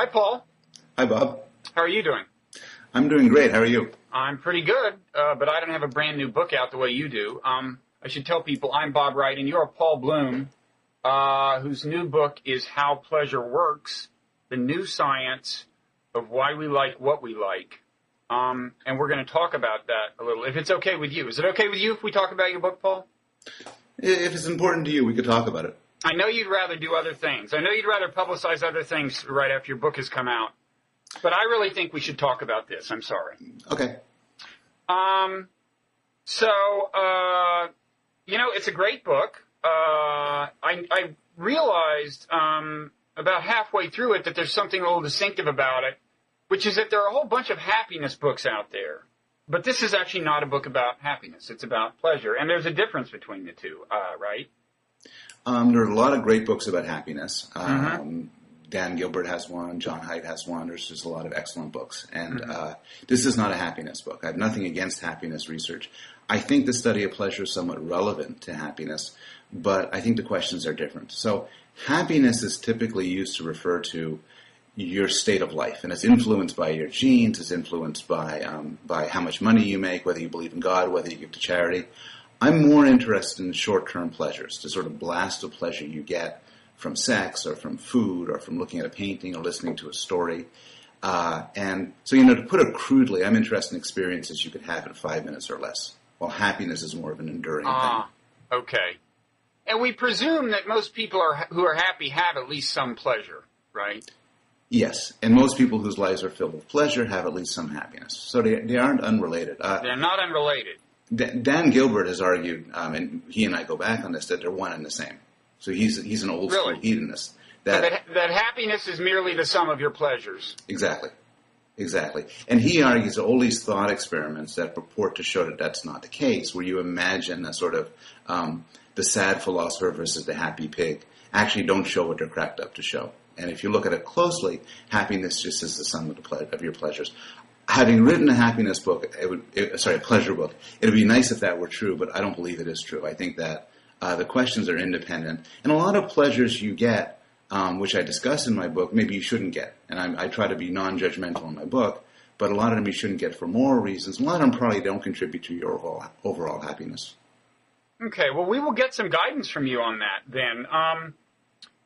Hi, Paul. Hi, Bob. How are you doing? I'm doing great. How are you? I'm pretty good, but I don't have a brand new book out the way you do. I should tell people I'm Bob Wright, and you're Paul Bloom, whose new book is How Pleasure Works, the New Science of Why We Like What We Like. And we're going to talk about that a little, if it's okay with you. Is it okay with you if we talk about your book, Paul? If it's important to you, we could talk about it. I know you'd rather do other things. I know you'd rather publicize other things right after your book has come out. But I really think we should talk about this. I'm sorry. Okay. It's a great book. I realized about halfway through it that there's something a little distinctive about it, which is that there are a whole bunch of happiness books out there. But this is actually not a book about happiness. It's about pleasure. And there's a difference between the two, right? There are a lot of great books about happiness. Dan Gilbert has one. John Haidt has one. There's just a lot of excellent books. And this is not a happiness book. I have nothing against happiness research. I think the study of pleasure is somewhat relevant to happiness, but I think the questions are different. So happiness is typically used to refer to your state of life, and it's influenced by your genes. It's influenced by how much money you make, whether you believe in God, whether you give to charity. I'm more interested in short-term pleasures, the sort of blast of pleasure you get from sex or from food or from looking at a painting or listening to a story. And so, to put it crudely, I'm interested in experiences you could have in 5 minutes or less, while happiness is more of an enduring thing. Okay. And we presume that most people who are happy have at least some pleasure, right? Yes, and most people whose lives are filled with pleasure have at least some happiness. So they aren't unrelated. They're not unrelated. Dan Gilbert has argued, and he and I go back on this, that they're one and the same. So he's an old school hedonist. That happiness is merely the sum of your pleasures. Exactly. And he argues that all these thought experiments that purport to show that that's not the case, where you imagine a sort of the sad philosopher versus the happy pig, actually don't show what they're cracked up to show. And if you look at it closely, happiness just is the sum of your pleasures. Having written a happiness book, a pleasure book, it would be nice if that were true, but I don't believe it is true. I think that the questions are independent. And a lot of pleasures you get, which I discuss in my book, maybe you shouldn't get. And I try to be non-judgmental in my book, but a lot of them you shouldn't get for moral reasons. A lot of them probably don't contribute to your overall happiness. Okay, well, we will get some guidance from you on that then.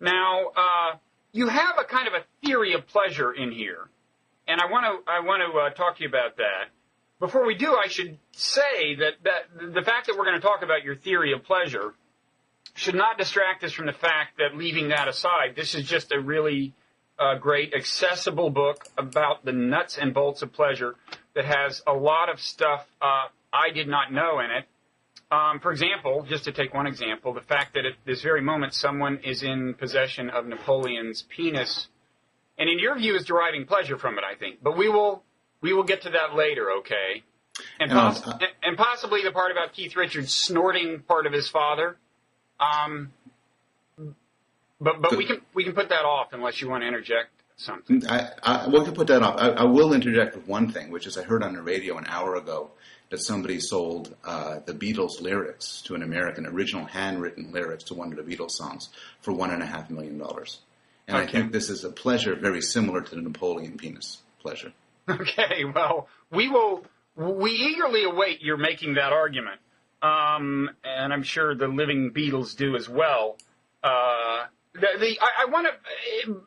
Now, you have a kind of a theory of pleasure in here, and I want to talk to you about that. Before we do, I should say that the fact that we're going to talk about your theory of pleasure should not distract us from the fact that, leaving that aside, this is just a really great, accessible book about the nuts and bolts of pleasure that has a lot of stuff I did not know in it. For example, just to take one example, the fact that at this very moment someone is in possession of Napoleon's penis, and in your view is deriving pleasure from it, I think. But we will get to that later, okay? And possibly the part about Keith Richards snorting part of his father. But we can put that off unless you want to interject something. We can put that off. I will interject with one thing, which is I heard on the radio an hour ago that somebody sold the Beatles lyrics to an American, original handwritten lyrics to one of the Beatles songs for $1.5 million. And I think this is a pleasure very similar to the Napoleon penis pleasure. Okay, well, we eagerly await your making that argument. And I'm sure the living Beatles do as well. I want to,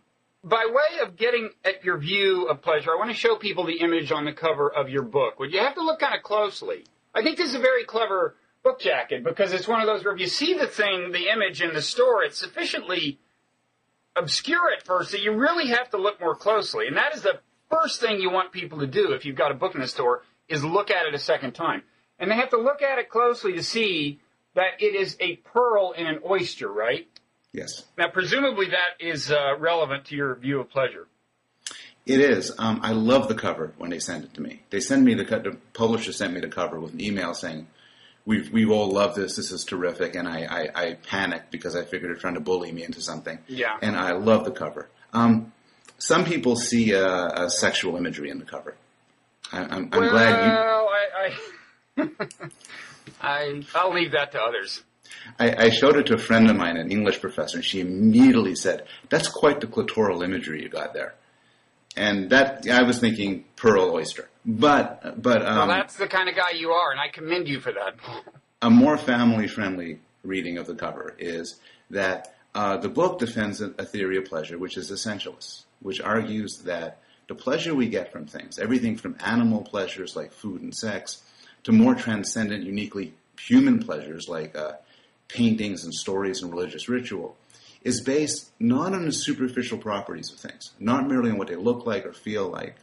by way of getting at your view of pleasure, I want to show people the image on the cover of your book. Well, you have to look kind of closely. I think this is a very clever book jacket because it's one of those where if you see the image in the store, it's sufficiently obscure at first that you really have to look more closely. And that is the first thing you want people to do if you've got a book in the store is look at it a second time. And they have to look at it closely to see that it is a pearl in an oyster, right? Yes. Now, presumably that is relevant to your view of pleasure. It is. I love the cover when they send it to me. They send me the publisher sent me the cover with an email saying, "We've all loved this. This is terrific." And I panicked because I figured they're trying to bully me into something. Yeah. And I love the cover. Some people see a sexual imagery in the cover. I'm glad you. I'll leave that to others. I showed it to a friend of mine, an English professor, and she immediately said, "That's quite the clitoral imagery you got there." And that, I was thinking pearl oyster. But well, that's the kind of guy you are, and I commend you for that. A more family-friendly reading of the cover is that the book defends a theory of pleasure, which is essentialist, which argues that the pleasure we get from things, everything from animal pleasures like food and sex, to more transcendent, uniquely human pleasures like paintings and stories and religious ritual, is based not on the superficial properties of things, not merely on what they look like or feel like,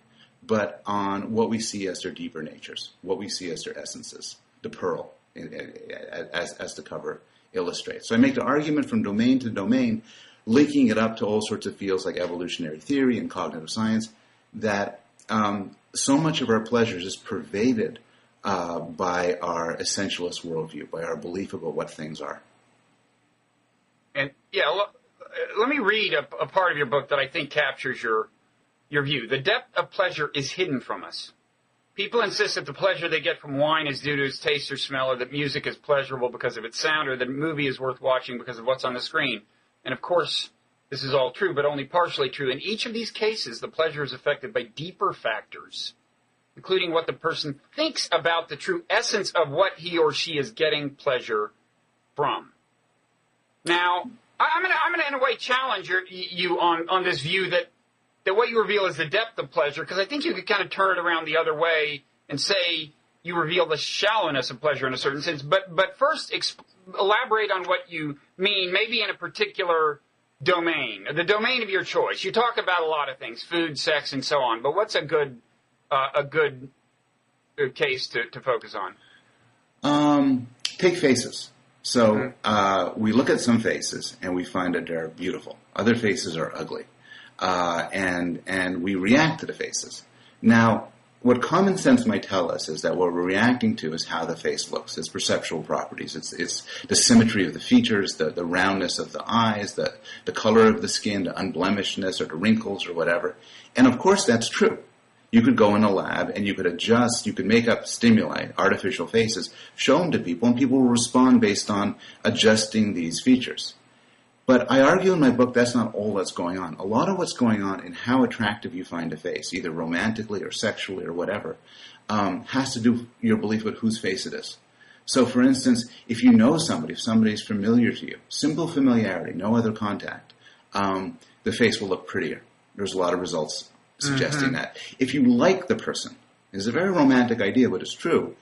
but on what we see as their deeper natures, what we see as their essences, the pearl, as the cover illustrates. So I make the argument from domain to domain, linking it up to all sorts of fields like evolutionary theory and cognitive science, that so much of our pleasures is pervaded by our essentialist worldview, by our belief about what things are. And let me read a part of your book that I think captures your view. The depth of pleasure is hidden from us. People insist that the pleasure they get from wine is due to its taste or smell, or that music is pleasurable because of its sound, or that a movie is worth watching because of what's on the screen. And of course, this is all true, but only partially true. In each of these cases, the pleasure is affected by deeper factors, including what the person thinks about the true essence of what he or she is getting pleasure from. Now, I'm gonna in a way challenge you on this view that what you reveal is the depth of pleasure, because I think you could kind of turn it around the other way and say you reveal the shallowness of pleasure in a certain sense. But first, elaborate on what you mean, maybe in a particular domain, the domain of your choice. You talk about a lot of things, food, sex, and so on. But what's a good case to focus on? Take faces. So we look at some faces and we find that they're beautiful. Other faces are ugly. And we react to the faces. Now, what common sense might tell us is that what we're reacting to is how the face looks, its perceptual properties. It's the symmetry of the features, the roundness of the eyes, the color of the skin, the unblemishedness or the wrinkles or whatever. And of course that's true. You could go in a lab and you could adjust, you could make up stimuli, artificial faces, show them to people, and people will respond based on adjusting these features. But I argue in my book that's not all that's going on. A lot of what's going on in how attractive you find a face, either romantically or sexually or whatever, has to do with your belief about whose face it is. So, for instance, if you know somebody, if somebody's familiar to you, simple familiarity, no other contact, the face will look prettier. There's a lot of results suggesting that. If you like the person, it's a very romantic idea, but it's true,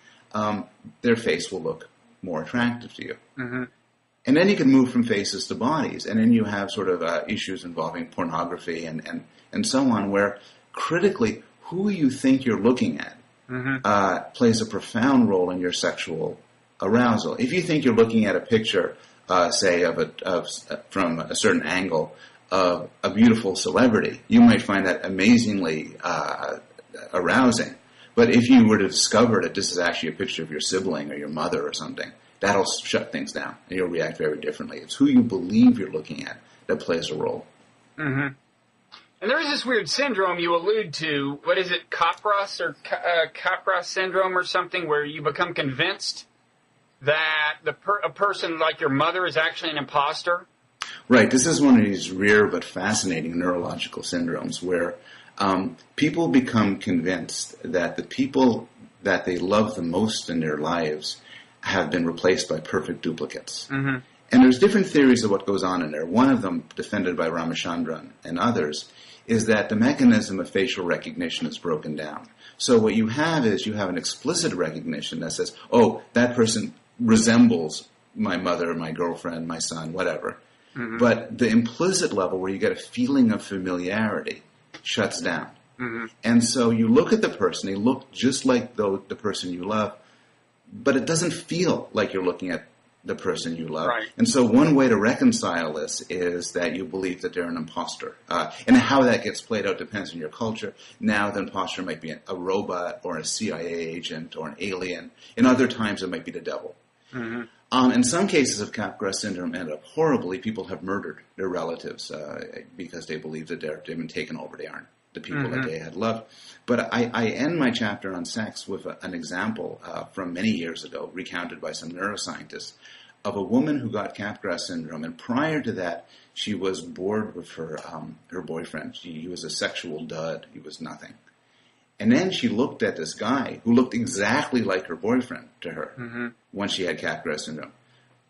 their face will look more attractive to you. Mm-hmm. And then you can move from faces to bodies, and then you have sort of issues involving pornography and so on, where critically who you think you're looking at plays a profound role in your sexual arousal. If you think you're looking at a picture, say, from a certain angle of a beautiful celebrity, you might find that amazingly arousing. But if you were to discover that this is actually a picture of your sibling or your mother or something, that'll shut things down, and you'll react very differently. It's who you believe you're looking at that plays a role. Mm-hmm. And there is this weird syndrome you allude to. What is it, Capgras or Capgras syndrome or something, where you become convinced that a person like your mother is actually an imposter? Right. This is one of these rare but fascinating neurological syndromes where people become convinced that the people that they love the most in their lives have been replaced by perfect duplicates. Mm-hmm. And there's different theories of what goes on in there. One of them, defended by Ramachandran and others, is that the mechanism of facial recognition is broken down. So what you have is you have an explicit recognition that says, oh, that person resembles my mother, my girlfriend, my son, whatever. Mm-hmm. But the implicit level where you get a feeling of familiarity shuts down. Mm-hmm. And so you look at the person, they look just like the person you love, but it doesn't feel like you're looking at the person you love. Right. And so one way to reconcile this is that you believe that they're an imposter. And how that gets played out depends on your culture. Now the imposter might be a robot or a CIA agent or an alien. In other times it might be the devil. Mm-hmm. In some cases of Capgras syndrome end up horribly. People have murdered their relatives because they believe that they've been taken over. They aren't the people that they had loved. But I end my chapter on sex with an example from many years ago, recounted by some neuroscientists, of a woman who got Capgras syndrome. And prior to that, She was bored with her boyfriend. He was a sexual dud. He was nothing. And then she looked at this guy who looked exactly like her boyfriend to her once she had Capgras syndrome.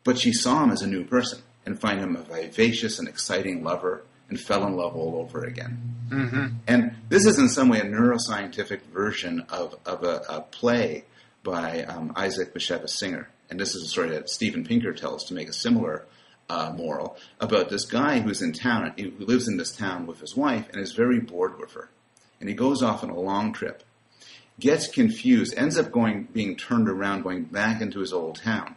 But she saw him as a new person and find him a vivacious and exciting lover and fell in love all over again. Mm-hmm. And this is in some way a neuroscientific version of a play by Isaac Bashevis Singer. And this is a story that Steven Pinker tells to make a similar moral about this guy who's in town, who lives in this town with his wife and is very bored with her. And he goes off on a long trip, gets confused, ends up being turned around, going back into his old town.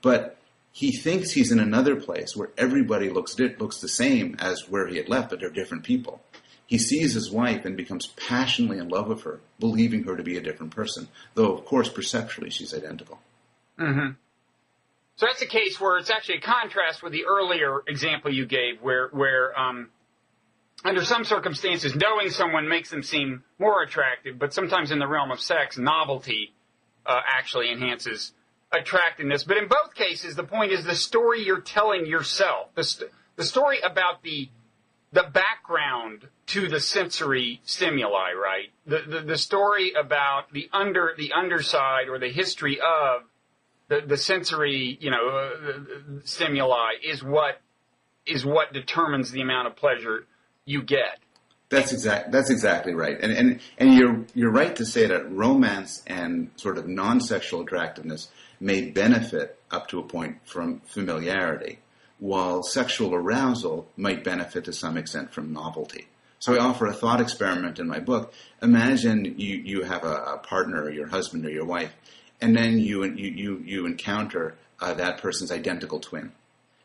But he thinks he's in another place where everybody looks the same as where he had left, but they're different people. He sees his wife and becomes passionately in love with her, believing her to be a different person, though, of course, perceptually she's identical. Mm-hmm. So that's a case where it's actually a contrast with the earlier example you gave, where under some circumstances, knowing someone makes them seem more attractive, but sometimes in the realm of sex, novelty actually enhances attractiveness. But in both cases, the point is the story you're telling yourself, the story about the background to the sensory stimuli, right? The story about the underside or the history of the sensory, stimuli is what determines the amount of pleasure you get. That's exactly right. And you're right to say that romance and sort of non-sexual attractiveness may benefit up to a point from familiarity, while sexual arousal might benefit to some extent from novelty. So I offer a thought experiment in my book. Imagine you have a partner, or your husband or your wife, and then you encounter that person's identical twin.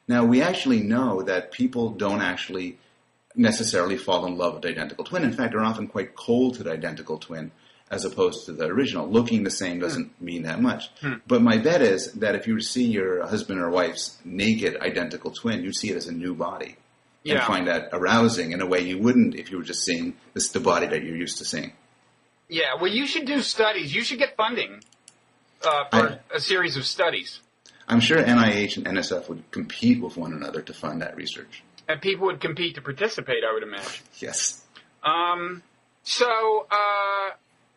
Now, we actually know that people don't actually necessarily fall in love with the identical twin. In fact, they're often quite cold to the identical twin as opposed to the original. Looking the same doesn't mean that much. But my bet is that if you see your husband or wife's naked identical twin, you see it as a new body and find that arousing in a way you wouldn't if you were just seeing the body that you're used to seeing. Yeah, well, you should do studies. You should get funding for a series of studies. I'm sure NIH and NSF would compete with one another to fund that research. And people would compete to participate, I would imagine. Yes.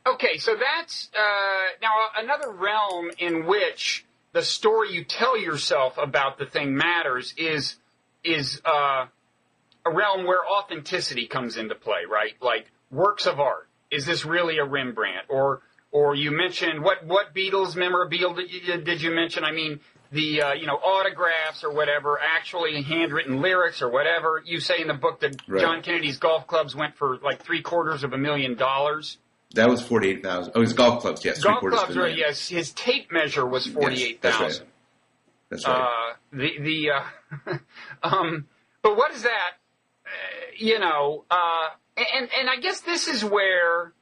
Okay, so that's now another realm in which the story you tell yourself about the thing matters is a realm where authenticity comes into play, right? Like works of art. Is this really a Rembrandt? Or you mentioned what Beatles memorabilia did you mention? I mean, the autographs or whatever, actually handwritten lyrics or whatever. You say in the book that John Kennedy's golf clubs went for like $750,000. That was 48,000. Oh, his golf clubs, yes. Golf clubs, right? Yes. His tape measure was 48,000. That's right. But what is that? And I guess this is where.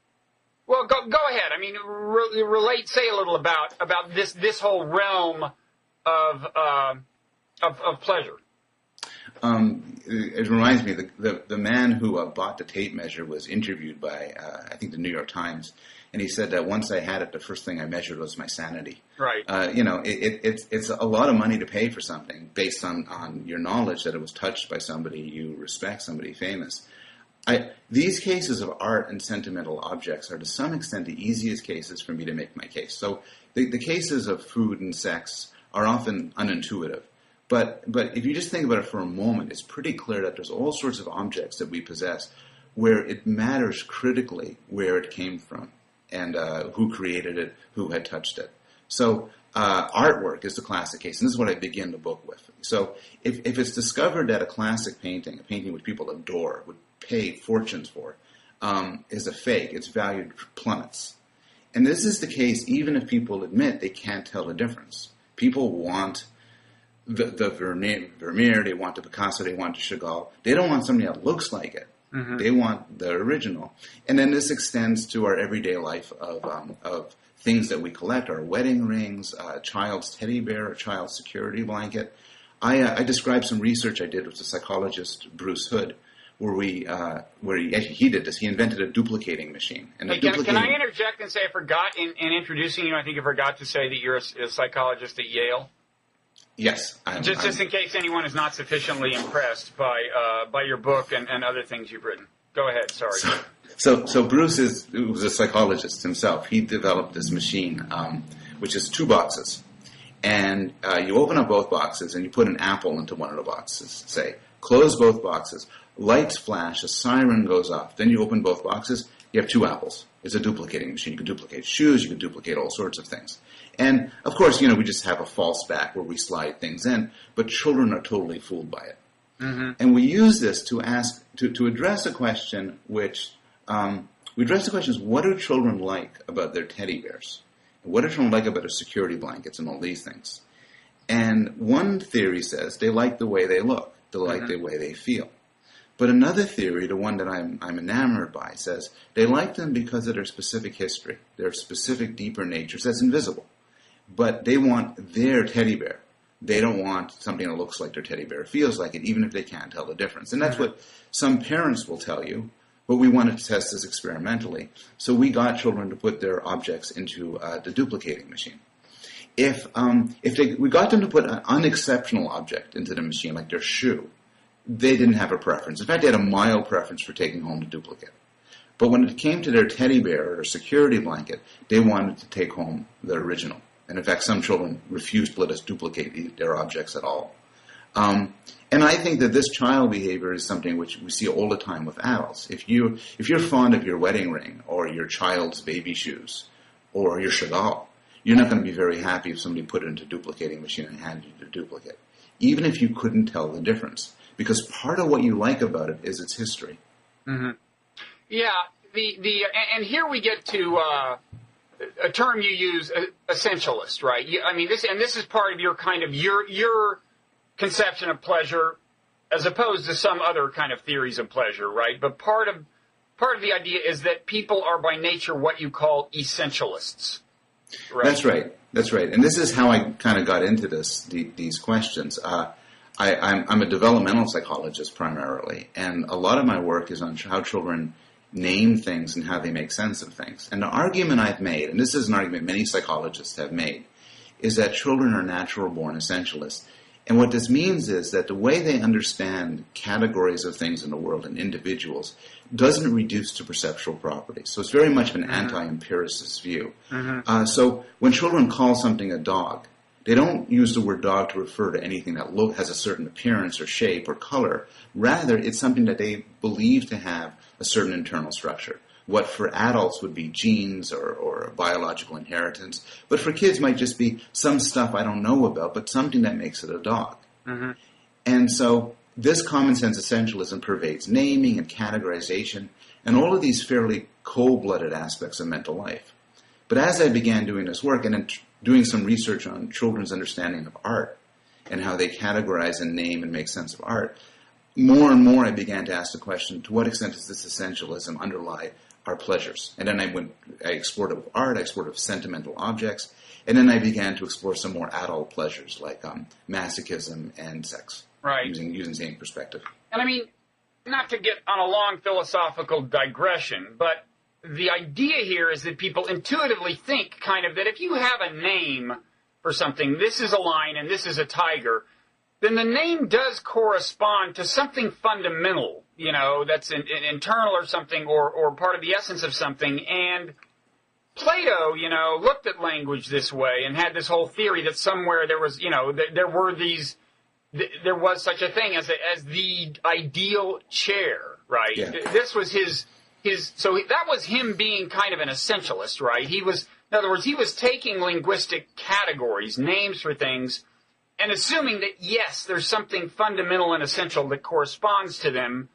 Well, go ahead. I mean, say a little about this whole realm of pleasure. It reminds me, the man who bought the tape measure was interviewed by, I think, the New York Times, and he said that once I had it, the first thing I measured was my sanity. Right. It's a lot of money to pay for something based on your knowledge that it was touched by somebody you respect, somebody famous. These cases of art and sentimental objects are to some extent the easiest cases for me to make my case. So the cases of food and sex are often unintuitive. But if you just think about it for a moment, it's pretty clear that there's all sorts of objects that we possess where it matters critically where it came from and who created it, who had touched it. So artwork is the classic case, and this is what I begin the book with. So if it's discovered that a classic painting, a painting which people adore, would pay fortunes for, is a fake, its value plummets. And this is the case even if people admit they can't tell the difference. People want the Vermeer, they want the Picasso, they want the Chagall. They don't want somebody that looks like it. Mm-hmm. They want the original. And then this extends to our everyday life of things that we collect, our wedding rings, a child's teddy bear, a child's security blanket. I described some research I did with the psychologist Bruce Hood, where he did this. He invented a duplicating machine. And can I interject and say I forgot in introducing you? I think I forgot to say that you're a psychologist at Yale. Yes. Just in case anyone is not sufficiently impressed by your book and other things you've written. Go ahead. Sorry. So Bruce was a psychologist himself. He developed this machine, which is 2 boxes. And you open up both boxes and you put an apple into one of the boxes. Say, close both boxes. Lights flash, a siren goes off. Then you open both boxes, you have 2 apples. It's a duplicating machine. You can duplicate shoes, you can duplicate all sorts of things. And, of course, we just have a false back where we slide things in, but children are totally fooled by it. Mm-hmm. And we use this to address a question which, we address the questions, what do children like about their teddy bears? What do children like about their security blankets and all these things? And one theory says they like the way they look, they like the way they feel. But another theory, the one that I'm enamored by, says they like them because of their specific history, their specific deeper natures that's invisible. But they want their teddy bear. They don't want something that looks like their teddy bear, feels like it, even if they can't tell the difference. And that's what some parents will tell you, but we wanted to test this experimentally. So we got children to put their objects into the duplicating machine. If we got them to put an unexceptional object into the machine, like their shoe, they didn't have a preference. In fact, they had a mild preference for taking home the duplicate. But when it came to their teddy bear or their security blanket, they wanted to take home the original. And in fact, some children refused to let us duplicate their objects at all. And I think that this child behavior is something which we see all the time with adults. If you're fond of your wedding ring or your child's baby shoes or your Chagall, you're not going to be very happy if somebody put it into a duplicating machine and handed you the duplicate, even if you couldn't tell the difference. Because part of what you like about it is its history. Mm-hmm. Yeah, and here we get to a term you use, essentialist, right? This is part of your kind of your conception of pleasure, as opposed to some other kind of theories of pleasure, right? But part of the idea is that people are by nature what you call essentialists. Right? That's right. And this is how I kind of got into these questions. I'm a developmental psychologist primarily, and a lot of my work is on how children name things and how they make sense of things. And the argument I've made, and this is an argument many psychologists have made, is that children are natural-born essentialists. And what this means is that the way they understand categories of things in the world and individuals doesn't reduce to perceptual properties. So it's very much of an anti-empiricist view. Mm-hmm. So when children call something a dog, they don't use the word dog to refer to anything that has a certain appearance or shape or color. Rather, it's something that they believe to have a certain internal structure. What for adults would be genes or biological inheritance, but for kids might just be some stuff I don't know about, but something that makes it a dog. Mm-hmm. And so this common sense essentialism pervades naming and categorization and all of these fairly cold-blooded aspects of mental life. But as I began doing this work and doing some research on children's understanding of art and how they categorize and name and make sense of art, more and more I began to ask the question, to what extent does this essentialism underlie our pleasures? And then I explored it with art, I explored it with sentimental objects, and then I began to explore some more adult pleasures like masochism and sex, right? Using the same perspective. And not to get on a long philosophical digression, but the idea here is that people intuitively think kind of that if you have a name for something, this is a lion and this is a tiger, then the name does correspond to something fundamental, that's internal or something or part of the essence of something. And Plato, looked at language this way and had this whole theory that somewhere there was, there was such a thing as the ideal chair, right? Yeah. This was so that was him being kind of an essentialist, right? In other words, he was taking linguistic categories, names for things, and assuming that, yes, there's something fundamental and essential that corresponds to them.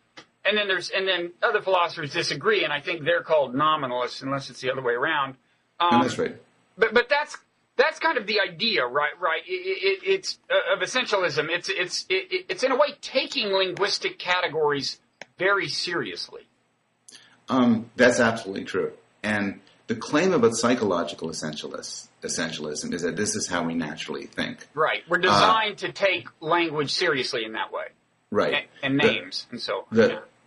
And then other philosophers disagree, and I think they're called nominalists, unless it's the other way around. That's right. But that's kind of the idea, right? It's of essentialism. It's in a way taking linguistic categories very seriously. That's absolutely true. And the claim about psychological essentialism is that this is how we naturally think. Right. We're designed to take language seriously in that way. Right. And names.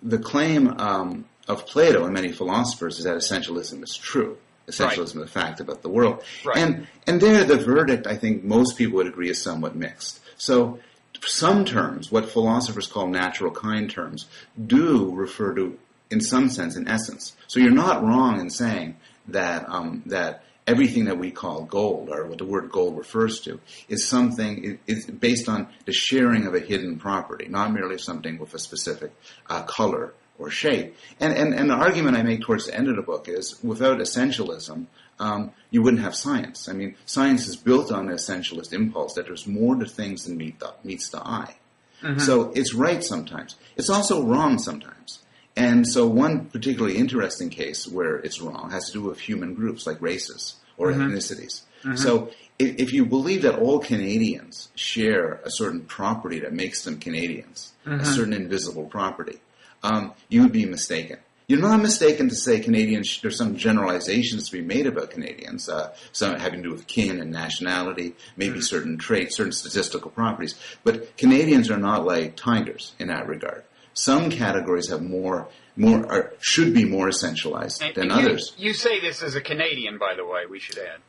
The claim of Plato and many philosophers is that essentialism is true. Essentialism is a fact about the world. Right. And there the verdict, I think most people would agree, is somewhat mixed. So some terms, what philosophers call natural kind terms, do refer to, in some sense, in essence. So you're not wrong in saying that that everything that we call gold, or what the word gold refers to, is something is based on the sharing of a hidden property, not merely something with a specific color or shape. And the argument I make towards the end of the book is, without essentialism, you wouldn't have science. I mean, science is built on the essentialist impulse that there's more to things than meets the eye. Mm-hmm. So it's right sometimes. It's also wrong sometimes. And so one particularly interesting case where it's wrong has to do with human groups like races or mm-hmm. ethnicities. Mm-hmm. So if you believe that all Canadians share a certain property that makes them Canadians, mm-hmm. a certain invisible property, you would be mistaken. You're not mistaken to say Canadians, there's some generalizations to be made about Canadians, some having to do with kin and nationality, maybe mm-hmm. certain traits, certain statistical properties. But Canadians are not like tigers in that regard. Some categories have should be more essentialized than others. You say this as a Canadian, by the way, we should add.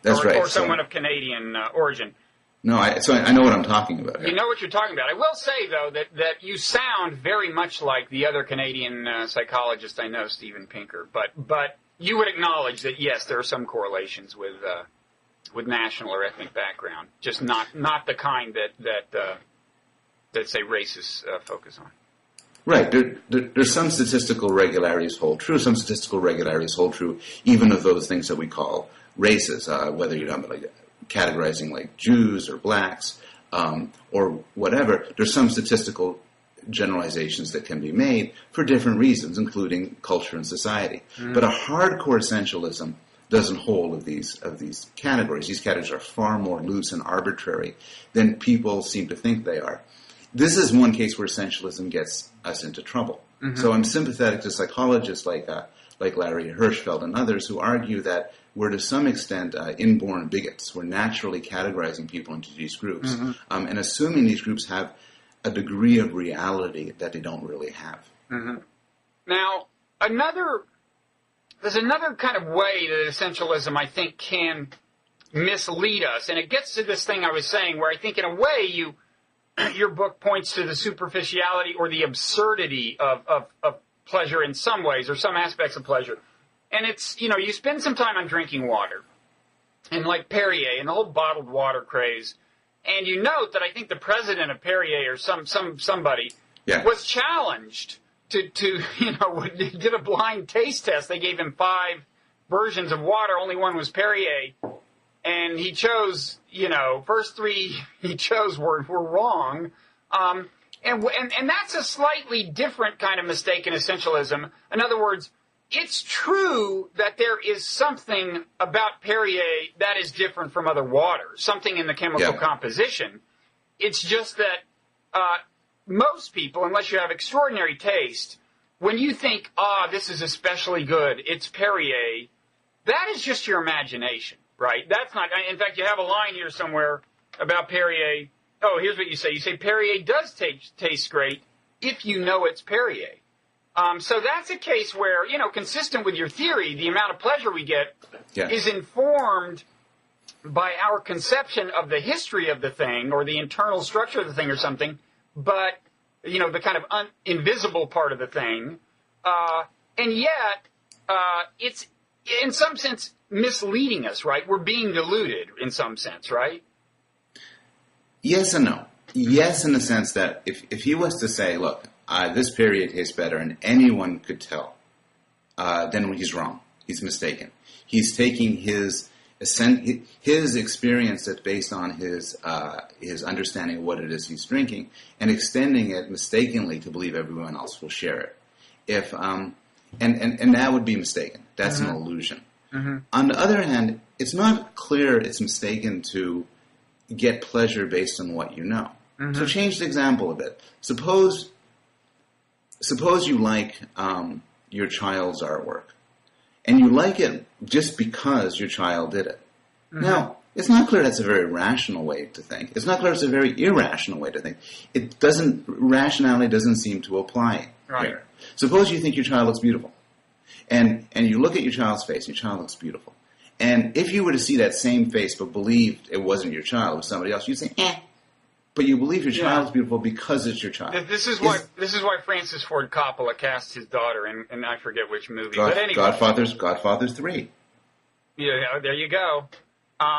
That's right. Or someone of Canadian origin. No, so I know what I'm talking about. You know what you're talking about. I will say, though, that you sound very much like the other Canadian psychologist I know, Steven Pinker. But you would acknowledge that, yes, there are some correlations with national or ethnic background, just not the kind that say racists focus on. Right. There's some statistical regularities hold true. Some statistical regularities hold true even of those things that we call races, whether you're talking about categorizing like Jews or blacks or whatever. There's some statistical generalizations that can be made for different reasons, including culture and society. Mm. But a hardcore essentialism doesn't hold of these categories. These categories are far more loose and arbitrary than people seem to think they are. This is one case where essentialism gets us into trouble. Mm-hmm. So I'm sympathetic to psychologists like Larry Hirschfeld and others who argue that we're to some extent inborn bigots. We're naturally categorizing people into these groups mm-hmm. And assuming these groups have a degree of reality that they don't really have. Mm-hmm. Now, there's another kind of way that essentialism, I think, can mislead us. And it gets to this thing I was saying where I think in a way your book points to the superficiality or the absurdity of pleasure in some ways, or some aspects of pleasure. And it's, you spend some time on drinking water, and like Perrier and the whole bottled water craze, and you note that I think the president of Perrier or somebody was challenged to did a blind taste test. They gave him 5 versions of water, only one was Perrier. And he chose, first 3 he chose were wrong. And that's a slightly different kind of mistaken essentialism. In other words, it's true that there is something about Perrier that is different from other waters, something in the chemical composition. It's just that most people, unless you have extraordinary taste, when you think, this is especially good, it's Perrier, that is just your imagination. Right, that's not. In fact, you have a line here somewhere about Perrier. Oh, here's what you say. You say Perrier does taste great if you know it's Perrier. So that's a case where, consistent with your theory, the amount of pleasure we get is informed by our conception of the history of the thing or the internal structure of the thing or something. But the kind of invisible part of the thing, and yet it's in some sense misleading us, right? We're being deluded in some sense, right? Yes and no. Yes, in the sense that if he was to say, look, this Perrier tastes better and anyone could tell, then he's wrong. He's mistaken. He's taking his experience that's based on his understanding of what it is he's drinking and extending it mistakenly to believe everyone else will share it. And that would be mistaken. That's mm-hmm. an illusion. Mm-hmm. On the other hand, it's not clear it's mistaken to get pleasure based on what you know. Mm-hmm. So change the example a bit. Suppose you like your child's artwork, and you like it just because your child did it. Mm-hmm. Now, it's not clear that's a very rational way to think. It's not clear it's a very irrational way to think. Rationality doesn't seem to apply here. Suppose you think your child looks beautiful. And you look at your child's face, your child looks beautiful. And if you were to see that same face but believed it wasn't your child, it was somebody else, you'd say, but you believe your child's beautiful because it's your child. This is why Francis Ford Coppola cast his daughter in I forget which movie. But anyway, Godfather's 3. Yeah, there you go.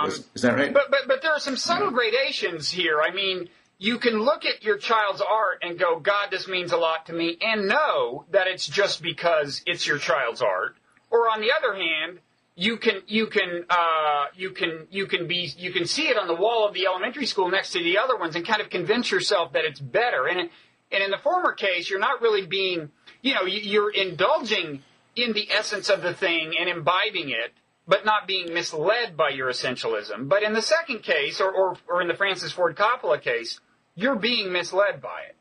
Is that right? But there are some subtle gradations here. I mean, you can look at your child's art and go, God, this means a lot to me, and know that it's just because it's your child's art. Or on the other hand, you can see it on the wall of the elementary school next to the other ones and kind of convince yourself that it's better. And in the former case, you're not really being, you're indulging in the essence of the thing and imbibing it, but not being misled by your essentialism. But in the second case, or in the Francis Ford Coppola case, you're being misled by it.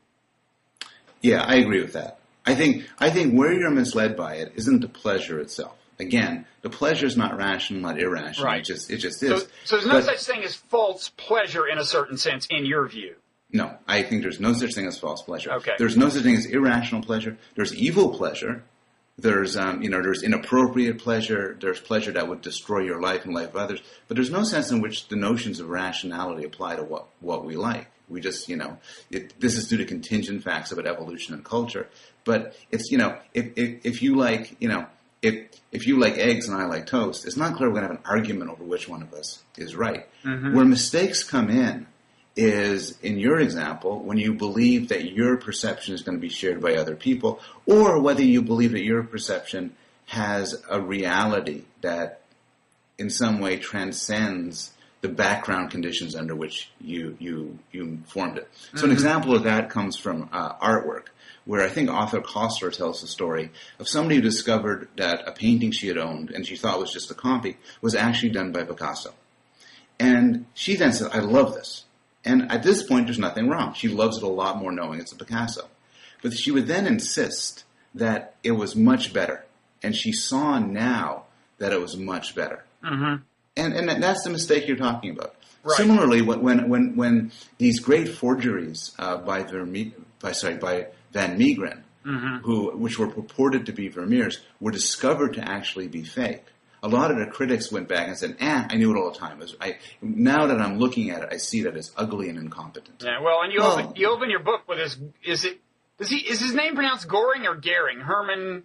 Yeah, I agree with that. I think where you're misled by it isn't the pleasure itself. Again, the pleasure is not rational, not irrational. Right. It just is. So there's no such thing as false pleasure in a certain sense, in your view. No, I think there's no such thing as false pleasure. Okay. There's no such thing as irrational pleasure. There's evil pleasure. There's there's inappropriate pleasure. There's pleasure that would destroy your life and life of others. But there's no sense in which the notions of rationality apply to what we like. We just, this is due to contingent facts about evolution and culture. But it's, if you like, if you like eggs and I like toast, it's not clear we're going to have an argument over which one of us is right. Mm-hmm. Where mistakes come in is, in your example, when you believe that your perception is going to be shared by other people, or whether you believe that your perception has a reality that in some way transcends the background conditions under which you formed it. So mm-hmm. An example of that comes from artwork, where I think author Kostler tells the story of somebody who discovered that a painting she had owned and she thought was just a copy was actually done by Picasso. And she then said, I love this. And at this point, there's nothing wrong. She loves it a lot more knowing it's a Picasso. But she would then insist that it was much better. And she saw now that it was much better. Mm-hmm. And that's the mistake you're talking about. Right. Similarly, when these great forgeries by Van Meegeren, mm-hmm. which were purported to be Vermeers, were discovered to actually be fake, a lot of the critics went back and said, I knew it all the time. Now that I'm looking at it, I see that it's ugly and incompetent. Yeah, well, and you open your book with his, is his name pronounced Goring or Gehring? Herman,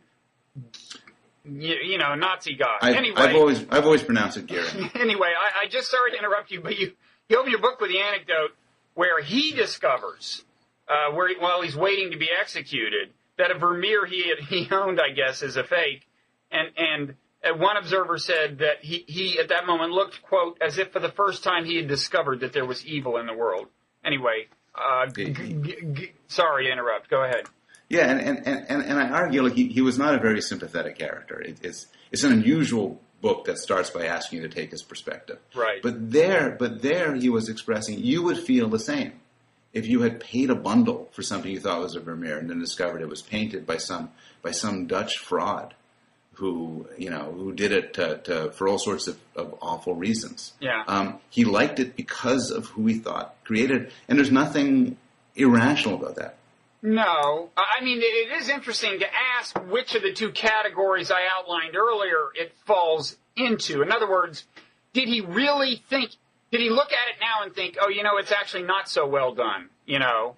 Nazi guy. I've always pronounced it Gehring. Anyway, I just sorry to interrupt you, but you open your book with the anecdote where he discovers, while he's waiting to be executed, that a Vermeer he owned, I guess, is a fake, and one observer said that he at that moment looked, quote, as if for the first time he had discovered that there was evil in the world. Anyway, sorry to interrupt. Go ahead. Yeah, and I argue like he was not a very sympathetic character. It's an unusual book that starts by asking you to take his perspective. Right. But there he was expressing you would feel the same if you had paid a bundle for something you thought was a Vermeer and then discovered it was painted by some Dutch fraud who did it for all sorts of awful reasons. Yeah. He liked it because of who he thought created it, and there's nothing irrational about that. No. I mean, it is interesting to ask which of the two categories I outlined earlier it falls into. In other words, did he look at it now and think, it's actually not so well done, Yeah.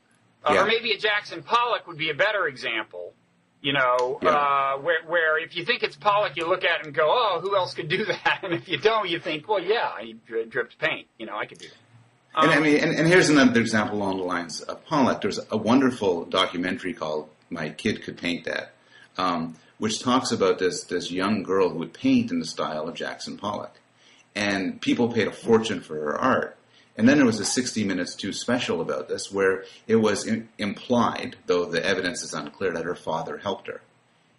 Or maybe a Jackson Pollock would be a better example, Yeah. Where if you think it's Pollock, you look at it and go, oh, who else could do that? And if you don't, you think, well, yeah, he dripped paint. I could do that. And here's another example along the lines of Pollock. There's a wonderful documentary called My Kid Could Paint That, which talks about this young girl who would paint in the style of Jackson Pollock. And people paid a fortune for her art. And then there was a 60 Minutes 2 special about this where it was implied, though the evidence is unclear, that her father helped her.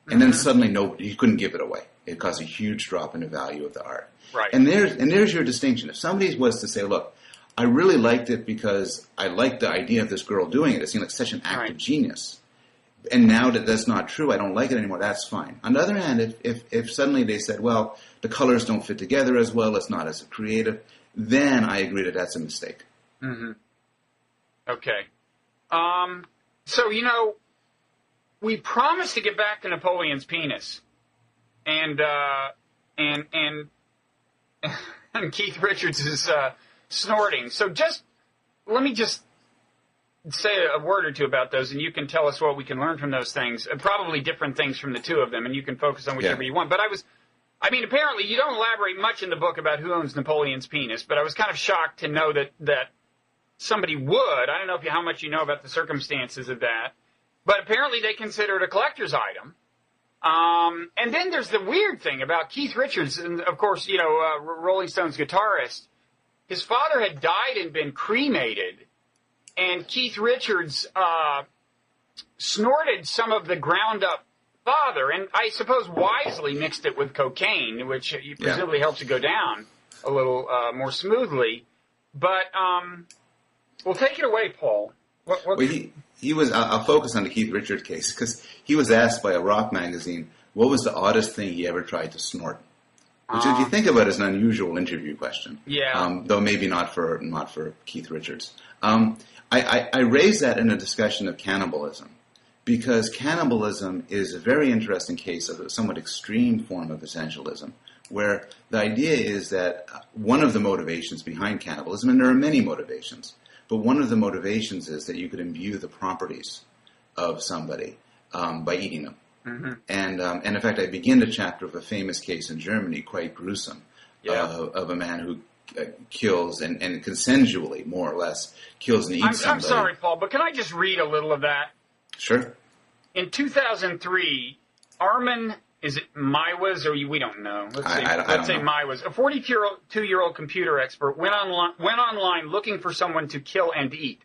And then suddenly he couldn't give it away. It caused a huge drop in the value of the art. Right. And there's your distinction. If somebody was to say, look, I really liked it because I liked the idea of this girl doing it. It seemed like such an act of genius. And now that that's not true, I don't like it anymore, that's fine. On the other hand, if suddenly they said, well, the colors don't fit together as well, it's not as creative, then I agree that that's a mistake. Mm-hmm. Okay. So, we promised to get back to Napoleon's penis. And Keith Richards is snorting. So let me just say a word or two about those, and you can tell us what we can learn from those things. Probably different things from the two of them, and you can focus on whichever you want. But apparently you don't elaborate much in the book about who owns Napoleon's penis, but I was kind of shocked to know that somebody would. I don't know how much you know about the circumstances of that, but apparently they consider it a collector's item. And then there's the weird thing about Keith Richards, and of course, Rolling Stones guitarist. His father had died and been cremated, and Keith Richards snorted some of the ground-up father, and I suppose wisely mixed it with cocaine, which presumably helps it go down a little more smoothly. But, well, take it away, Paul. Well, he was. I'll focus on the Keith Richards case because he was asked by a rock magazine what was the oddest thing he ever tried to snort. Which, if you think about it, is an unusual interview question. Yeah. Though maybe not for Keith Richards. I raised that in a discussion of cannibalism because cannibalism is a very interesting case of a somewhat extreme form of essentialism, where the idea is that one of the motivations behind cannibalism, and there are many motivations, but one of the motivations is that you could imbue the properties of somebody by eating them. Mm-hmm. And in fact, I begin the chapter of a famous case in Germany, quite gruesome, of a man who kills and consensually, more or less, kills and eats somebody. I'm sorry, Paul, but can I just read a little of that? Sure. In 2003, Armin, is it Maiwas, or we don't know? Let's say Maiwas. A 42-year-old computer expert went online looking for someone to kill and eat.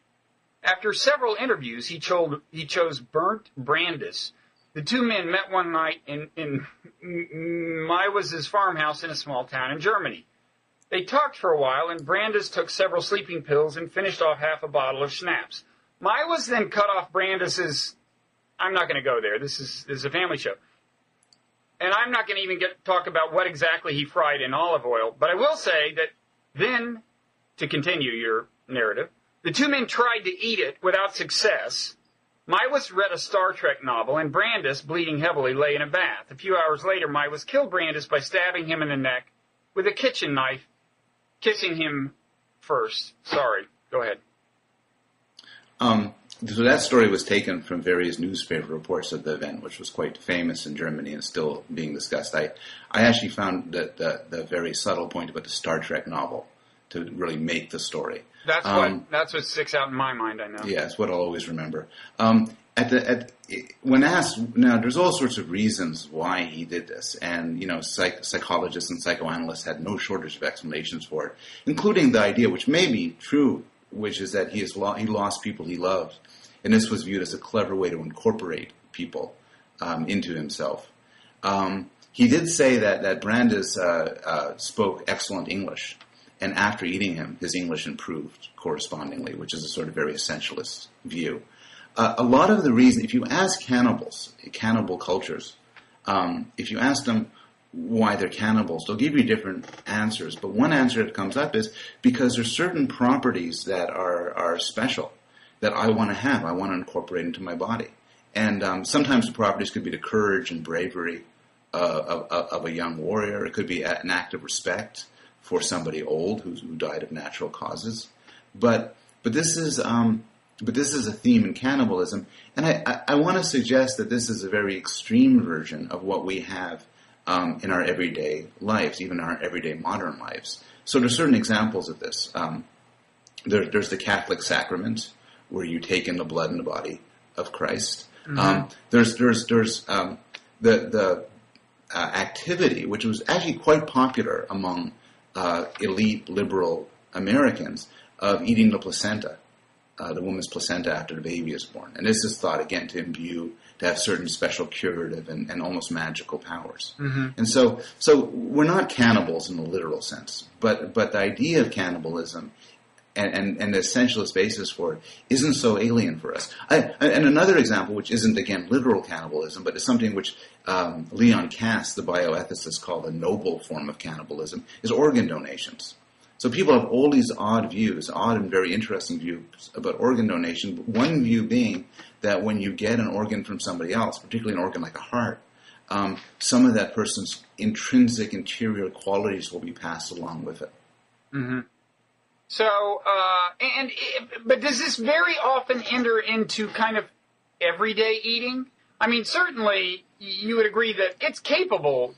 After several interviews, he chose Bernd Brandes. The two men met one night in Maiwas' farmhouse in a small town in Germany. They talked for a while, and Brandes took several sleeping pills and finished off half a bottle of schnapps. Maiwas then cut off Brandes's... I'm not going to go there. This is a family show. And I'm not going to even talk about what exactly he fried in olive oil. But I will say that then, to continue your narrative, the two men tried to eat it without success. Maiwas read a Star Trek novel, and Brandes, bleeding heavily, lay in a bath. A few hours later, Maiwas killed Brandes by stabbing him in the neck with a kitchen knife, kissing him first. Sorry. Go ahead. So that story was taken from various newspaper reports of the event, which was quite famous in Germany and still being discussed. I actually found that the very subtle point about the Star Trek novel to really make the story. That's what sticks out in my mind, I know. Yeah, it's what I'll always remember. When asked, now there's all sorts of reasons why he did this, and psychologists and psychoanalysts had no shortage of explanations for it, including the idea, which may be true, which is that he lost people he loved, and this was viewed as a clever way to incorporate people into himself. He did say that Brandes spoke excellent English, and after eating him, his English improved correspondingly, which is a sort of very essentialist view. A lot of the reason, if you ask cannibal cultures, if you ask them why they're cannibals, they'll give you different answers. But one answer that comes up is because there's certain properties that are special that I want to have. I want to incorporate into my body. And sometimes the properties could be the courage and bravery of a young warrior. It could be an act of respect for somebody old who died of natural causes. But this is a theme in cannibalism, and I want to suggest that this is a very extreme version of what we have in our everyday lives, even our everyday modern lives. So there's certain examples of this. There's the Catholic sacrament, where you take in the blood and the body of Christ. Mm-hmm. There's the activity, which was actually quite popular among elite liberal Americans, of eating the placenta. The woman's placenta after the baby is born. And this is thought, again, to have certain special curative and almost magical powers. Mm-hmm. And so we're not cannibals in the literal sense, but the idea of cannibalism and the essentialist basis for it isn't so alien for us. And another example, which isn't, again, literal cannibalism, but is something which Leon Kass, the bioethicist, called a noble form of cannibalism, is organ donations. So people have all these odd and very interesting views about organ donation. But one view being that when you get an organ from somebody else, particularly an organ like a heart, some of that person's intrinsic interior qualities will be passed along with it. Mm-hmm. So, but does this very often enter into kind of everyday eating? I mean, certainly you would agree that it's capable.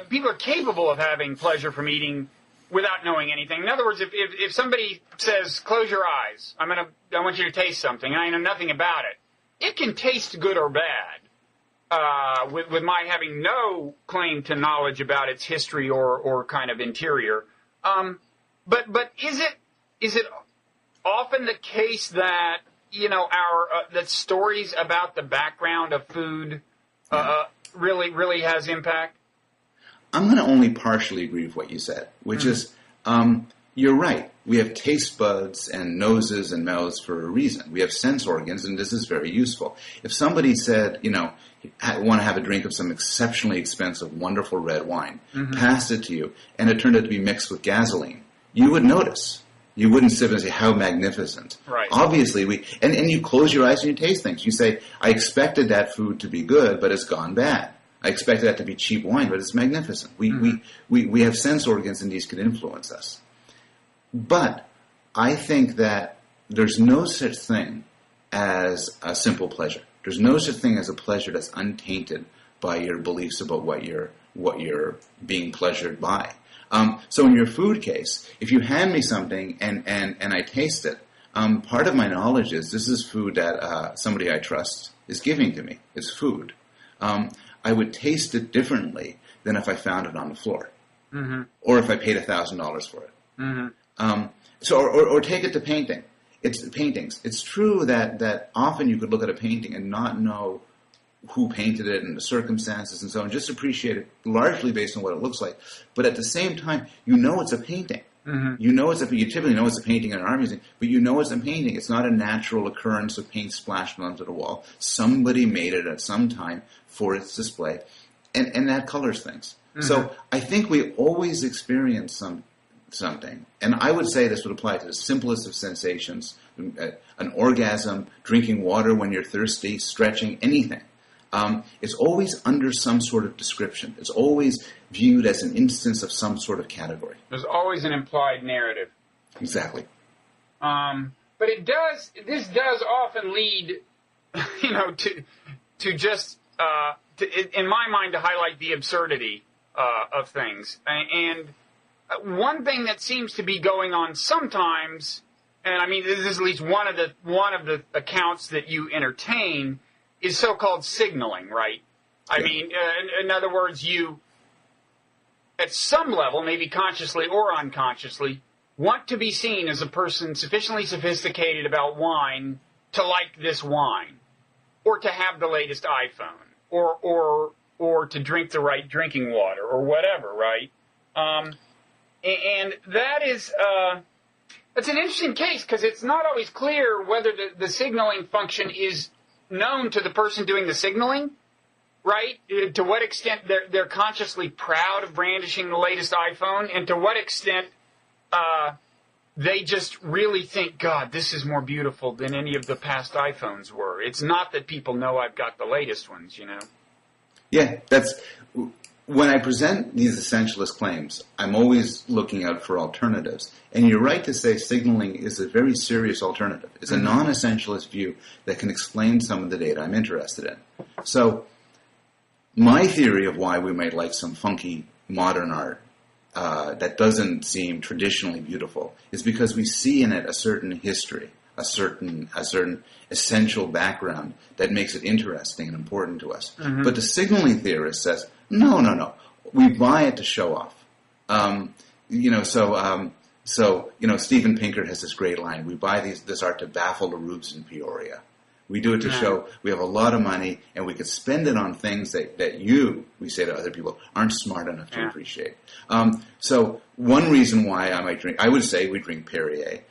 People are capable of having pleasure from eating without knowing anything. In other words, if somebody says, "Close your eyes. I want you to taste something," and I know nothing about it, it can taste good or bad. With my having no claim to knowledge about its history or kind of interior, but is it often the case that that stories about the background of food really has impact? I'm going to only partially agree with what you said, which is you're right. We have taste buds and noses and mouths for a reason. We have sense organs, and this is very useful. If somebody said, want to have a drink of some exceptionally expensive, wonderful red wine, passed it to you, and it turned out to be mixed with gasoline, you would notice. You wouldn't sit and say, how magnificent. Right. Obviously, and you close your eyes and you taste things. You say, I expected that food to be good, but it's gone bad. I expected that to be cheap wine, but it's magnificent. We have sense organs, and these can influence us. But I think that there's no such thing as a simple pleasure. There's no such thing as a pleasure that's untainted by your beliefs about what you're being pleasured by. So in your food case, if you hand me something and I taste it, part of my knowledge is this is food that somebody I trust is giving to me. It's food. I would taste it differently than if I found it on the floor, or if I paid $1,000 for it. Or take it to painting. It's paintings. It's true that often you could look at a painting and not know who painted it and the circumstances and so on, just appreciate it largely based on what it looks like. But at the same time, it's a painting. You typically know it's a painting in an art museum, but you know it's a painting. It's not a natural occurrence of paint splashed onto the wall. Somebody made it at some time for its display, and that colors things. So I think we always experience something, and I would say this would apply to the simplest of sensations, an orgasm, drinking water when you're thirsty, stretching, anything. It's always under some sort of description. It's always viewed as an instance of some sort of category. There's always an implied narrative. Exactly. But this does often lead, to just, in my mind, to highlight the absurdity of things. And one thing that seems to be going on sometimes, and I mean, this is at least one of the accounts that you entertain, is so-called signaling, right? I mean, in other words, you, at some level, maybe consciously or unconsciously, want to be seen as a person sufficiently sophisticated about wine to like this wine, or to have the latest iPhone, or to drink the right drinking water, or whatever, right? And that is, that's an interesting case, because it's not always clear whether the signaling function is known to the person doing the signaling, right? To what extent they're consciously proud of brandishing the latest iPhone, and to what extent they just really think, God, this is more beautiful than any of the past iPhones were. It's not that people know I've got the latest ones, Yeah, that's... When I present these essentialist claims, I'm always looking out for alternatives. And you're right to say signaling is a very serious alternative. It's a non-essentialist view that can explain some of the data I'm interested in. So my theory of why we might like some funky modern art that doesn't seem traditionally beautiful is because we see in it a certain history, a certain essential background that makes it interesting and important to us. But the signaling theorist says, no. We buy it to show off. Steven Pinker has this great line. We buy this art to baffle the rubes in Peoria. We do it to show we have a lot of money and we could spend it on things that we say to other people, aren't smart enough to appreciate. So one reason why I would say we drink Perrier,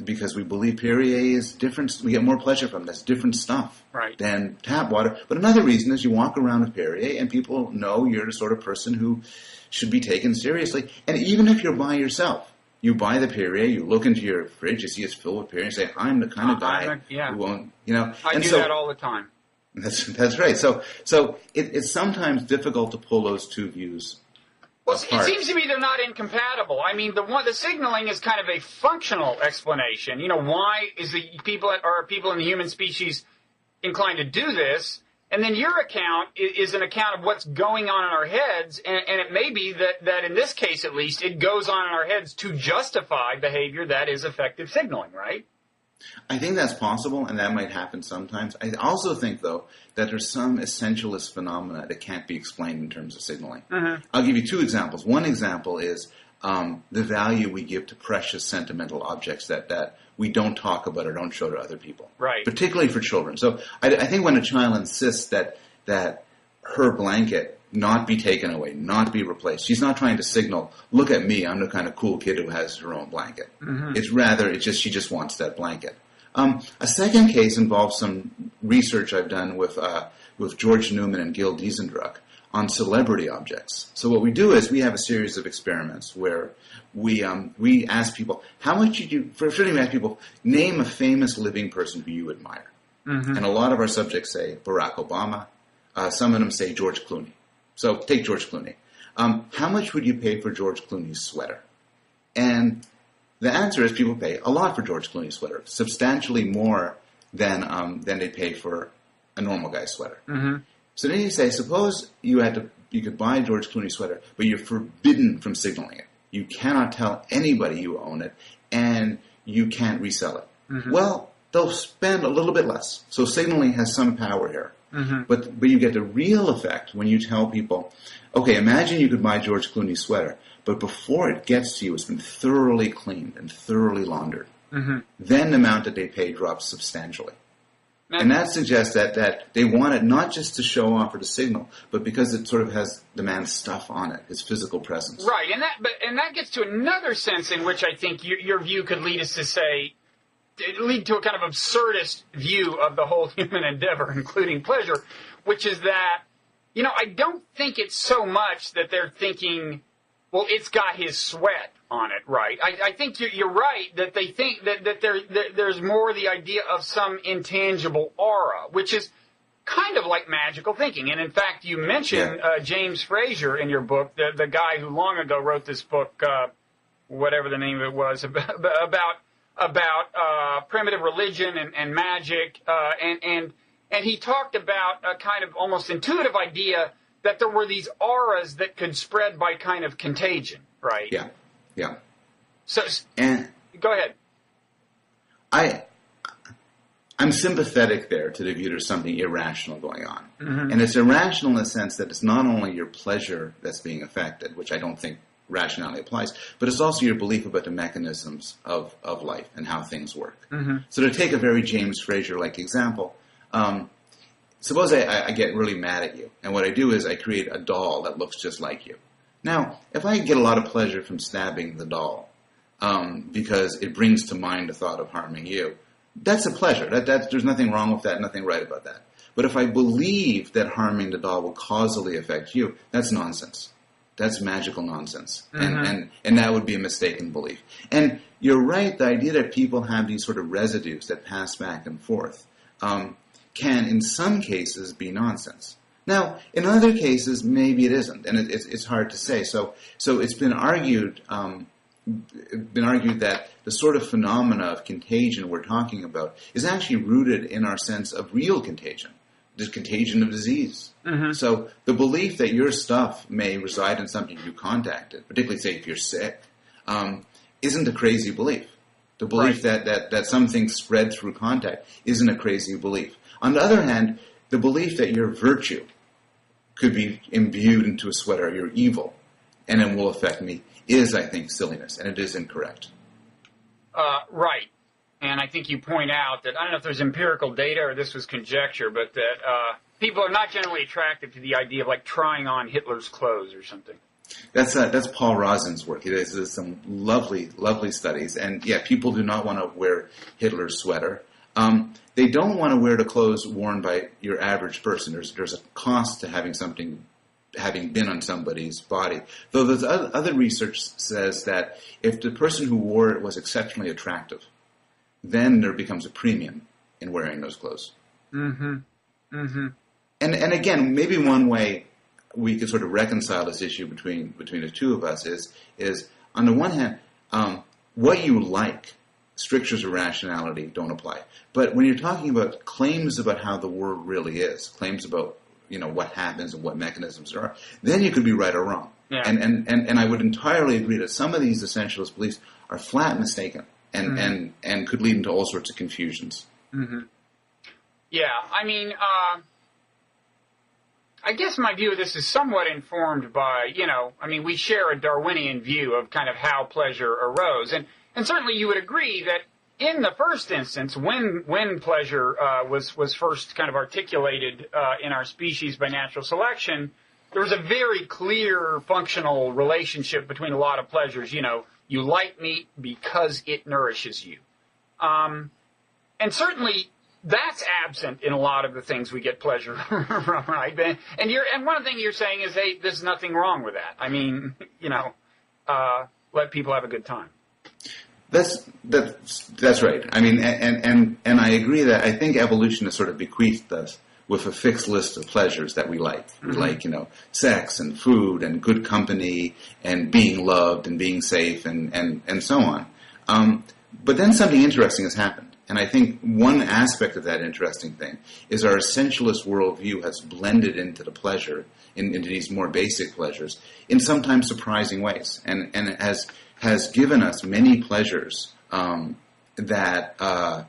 because we believe Perrier is different. We get more pleasure from it. That's different stuff than tap water. But another reason is you walk around with Perrier and people know you're the sort of person who should be taken seriously. And even if you're by yourself, you buy the Perrier, you look into your fridge, you see it's filled with Perrier, and say, I'm the kind of guy who won't, I do that all the time. That's right. So it's sometimes difficult to pull those two views Well, it seems to me they're not incompatible. I mean, the signaling is kind of a functional explanation. Why is are people in the human species inclined to do this? And then your account is an account of what's going on in our heads, and it may be that in this case at least, it goes on in our heads to justify behavior that is effective signaling, right? I think that's possible, and that might happen sometimes. I also think, though, that there's some essentialist phenomena that can't be explained in terms of signaling. Mm-hmm. I'll give you two examples. One example is the value we give to precious sentimental objects that we don't talk about or don't show to other people, right? Particularly for children. So I think when a child insists that her blanket not be taken away, not be replaced, she's not trying to signal, look at me, I'm the kind of cool kid who has her own blanket. Mm-hmm. It's rather, she just wants that blanket. A second case involves some research I've done with George Newman and Gil Diesendruck on celebrity objects. So what we do is we have a series of experiments where we ask people, how much did you, first we ask people, name a famous living person who you admire. Mm-hmm. And a lot of our subjects say Barack Obama. Some of them say George Clooney. So take George Clooney. How much would you pay for George Clooney's sweater? And the answer is people pay a lot for George Clooney's sweater, substantially more than they pay for a normal guy's sweater. Mm-hmm. So then you say, suppose you could buy George Clooney's sweater, but you're forbidden from signaling it. You cannot tell anybody you own it, and you can't resell it. Mm-hmm. Well, they'll spend a little bit less. So signaling has some power here. Mm-hmm. But you get the real effect when you tell people, okay, imagine you could buy George Clooney's sweater, but before it gets to you, it's been thoroughly cleaned and thoroughly laundered. Mm-hmm. Then the amount that they pay drops substantially. And that suggests that they want it not just to show off or to signal, but because it sort of has the man's stuff on it, his physical presence. Right, and that gets to another sense in which I think your view could lead us to lead to a kind of absurdist view of the whole human endeavor, including pleasure, which is that, I don't think it's so much that they're thinking, well, it's got his sweat on it, right? I think you're right that they think that there's more the idea of some intangible aura, which is kind of like magical thinking. And in fact, you mentioned James Frazier in your book, the guy who long ago wrote this book, whatever the name of it was, about primitive religion and magic, and he talked about a kind of almost intuitive idea that there were these auras that could spread by kind of contagion, right? Yeah. So, go ahead. I'm sympathetic there to the view there's something irrational going on. Mm-hmm. And it's irrational in the sense that it's not only your pleasure that's being affected, which I don't think rationality applies, but it's also your belief about the mechanisms of life and how things work. Mm-hmm. So to take a very James Frazier-like example, suppose I get really mad at you, and what I do is I create a doll that looks just like you. Now, if I get a lot of pleasure from stabbing the doll because it brings to mind the thought of harming you, that's a pleasure. There's nothing wrong with that, nothing right about that. But if I believe that harming the doll will causally affect you, that's nonsense. That's magical nonsense. Mm-hmm. And that would be a mistaken belief. And you're right, the idea that people have these sort of residues that pass back and forth can, in some cases, be nonsense. Now, in other cases, maybe it isn't, and it's hard to say. So it's been argued that the sort of phenomena of contagion we're talking about is actually rooted in our sense of real contagion, the contagion of disease. Mm-hmm. So the belief that your stuff may reside in something you contacted, particularly say if you're sick, isn't a crazy belief. The belief that something spread through contact isn't a crazy belief. On the other hand, the belief that your virtue could be imbued into a sweater, you're evil, and it will affect me, is, I think, silliness, and it is incorrect. Right. And I think you point out that, I don't know if there's empirical data or this was conjecture, but that people are not generally attracted to the idea of, like, trying on Hitler's clothes or something. That's Paul Rosin's work. He does some lovely, lovely studies. And, yeah, people do not want to wear Hitler's sweater. They don't want to wear the clothes worn by your average person. There's a cost to having been on somebody's body. Though there's other research says that if the person who wore it was exceptionally attractive, then there becomes a premium in wearing those clothes. Mm-hmm. Mm-hmm. And again, maybe one way we could sort of reconcile this issue between the two of us is on the one hand, what you like, strictures of rationality don't apply. But when you're talking about claims about how the world really is, claims about what happens and what mechanisms there are, then you could be right or wrong. Yeah. And I would entirely agree that some of these essentialist beliefs are flat mistaken and could lead into all sorts of confusions. Mm-hmm. Yeah, I mean, I guess my view of this is somewhat informed by, we share a Darwinian view of kind of how pleasure arose. And certainly you would agree that in the first instance, when pleasure was first kind of articulated in our species by natural selection, there was a very clear functional relationship between a lot of pleasures. You like meat because it nourishes you. And certainly that's absent in a lot of the things we get pleasure from, right? And one thing you're saying is, hey, there's nothing wrong with that. I mean, let people have a good time. That's right. I mean, and I agree that I think evolution has sort of bequeathed us with a fixed list of pleasures that we like. We like, sex and food and good company and being loved and being safe and so on. But then something interesting has happened. And I think one aspect of that interesting thing is our essentialist worldview has blended into the pleasure, into these more basic pleasures, in sometimes surprising ways. And it has given us many pleasures that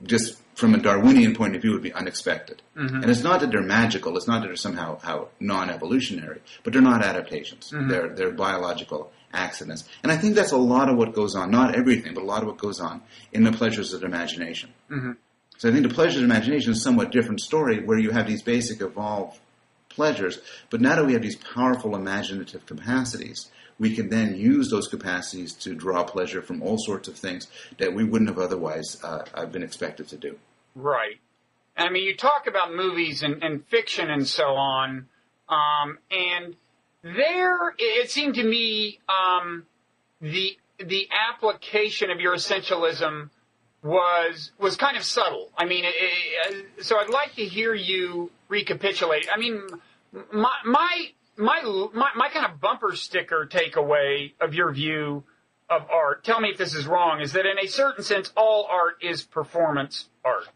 just from a Darwinian point of view would be unexpected. Mm-hmm. And it's not that they're magical, it's not that they're somehow non-evolutionary, but they're not adaptations. Mm-hmm. They're biological accidents. And I think that's a lot of what goes on, not everything, but a lot of what goes on in the pleasures of imagination. Mm-hmm. So I think the pleasures of imagination is a somewhat different story where you have these basic evolved pleasures, but now that we have these powerful imaginative capacities, we can then use those capacities to draw pleasure from all sorts of things that we wouldn't have otherwise been expected to do. Right. I mean, you talk about movies and fiction and so on, and there, it seemed to me, the application of your essentialism was kind of subtle. I mean, so I'd like to hear you recapitulate. I mean, my kind of bumper sticker takeaway of your view of art, tell me if this is wrong, is that in a certain sense, all art is performance art.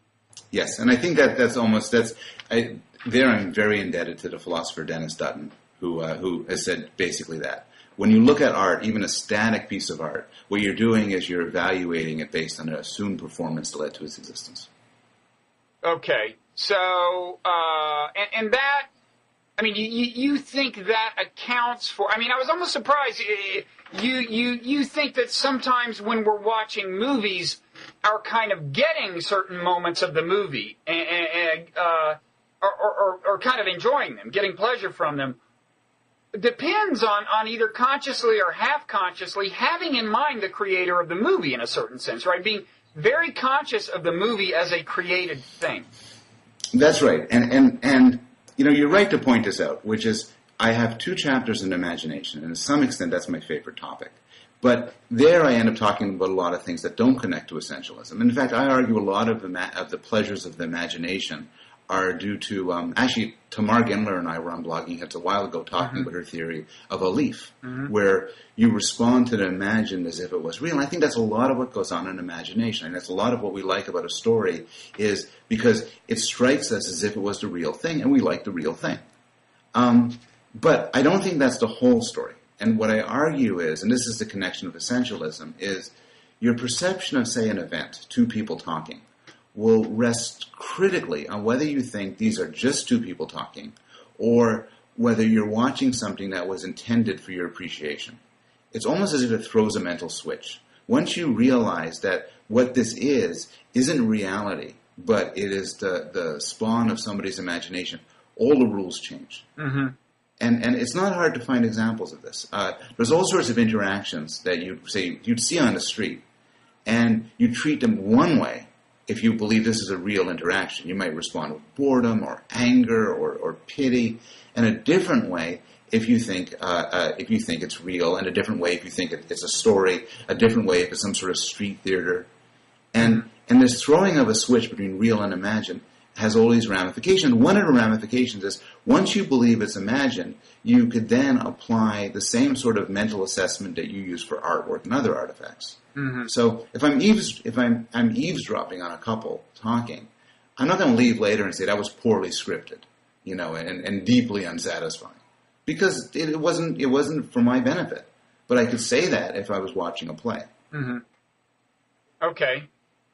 Yes, and I think I'm very indebted to the philosopher Dennis Dutton, who has said basically that. When you look at art, even a static piece of art, what you're doing is you're evaluating it based on an assumed performance that led to its existence. Okay, so, and that, I mean, you think that accounts for, I mean, I was almost surprised, you think that sometimes when we're watching movies, are kind of getting certain moments of the movie, or kind of enjoying them, getting pleasure from them, depends on either consciously or half-consciously having in mind the creator of the movie in a certain sense, right? Being very conscious of the movie as a created thing. That's right. And you're right to point this out, which is I have 2 chapters in imagination, and to some extent that's my favorite topic. But there I end up talking about a lot of things that don't connect to essentialism. In fact, I argue a lot of the pleasures of the imagination are due to, actually, Tamar Gendler and I were on Blogging Heads a while ago talking about her theory of a leaf, where you respond to the imagined as if it was real. And I think that's a lot of what goes on in imagination. And that's a lot of what we like about a story is because it strikes us as if it was the real thing, and we like the real thing. But I don't think that's the whole story. And what I argue is, and this is the connection of essentialism, is your perception of, say, an event, 2 people talking, will rest critically on whether you think these are just 2 people talking or whether you're watching something that was intended for your appreciation. It's almost as if it throws a mental switch. Once you realize that what this isn't reality, but it is the spawn of somebody's imagination, all the rules change. Mm-hmm. And it's not hard to find examples of this. There's all sorts of interactions that you'd see on the street, and you treat them one way. If you believe this is a real interaction, you might respond with boredom or anger or pity, and a different way if you think it's real, and a different way if you think it's a story, a different way if it's some sort of street theater, and this throwing of a switch between real and imagined has all these ramifications. One of the ramifications is once you believe it's imagined, you could then apply the same sort of mental assessment that you use for artwork and other artifacts. Mm-hmm. So if I'm eavesdropping on a couple talking, I'm not going to leave later and say that was poorly scripted, and deeply unsatisfying, because it wasn't for my benefit. But I could say that if I was watching a play. Mm-hmm. Okay.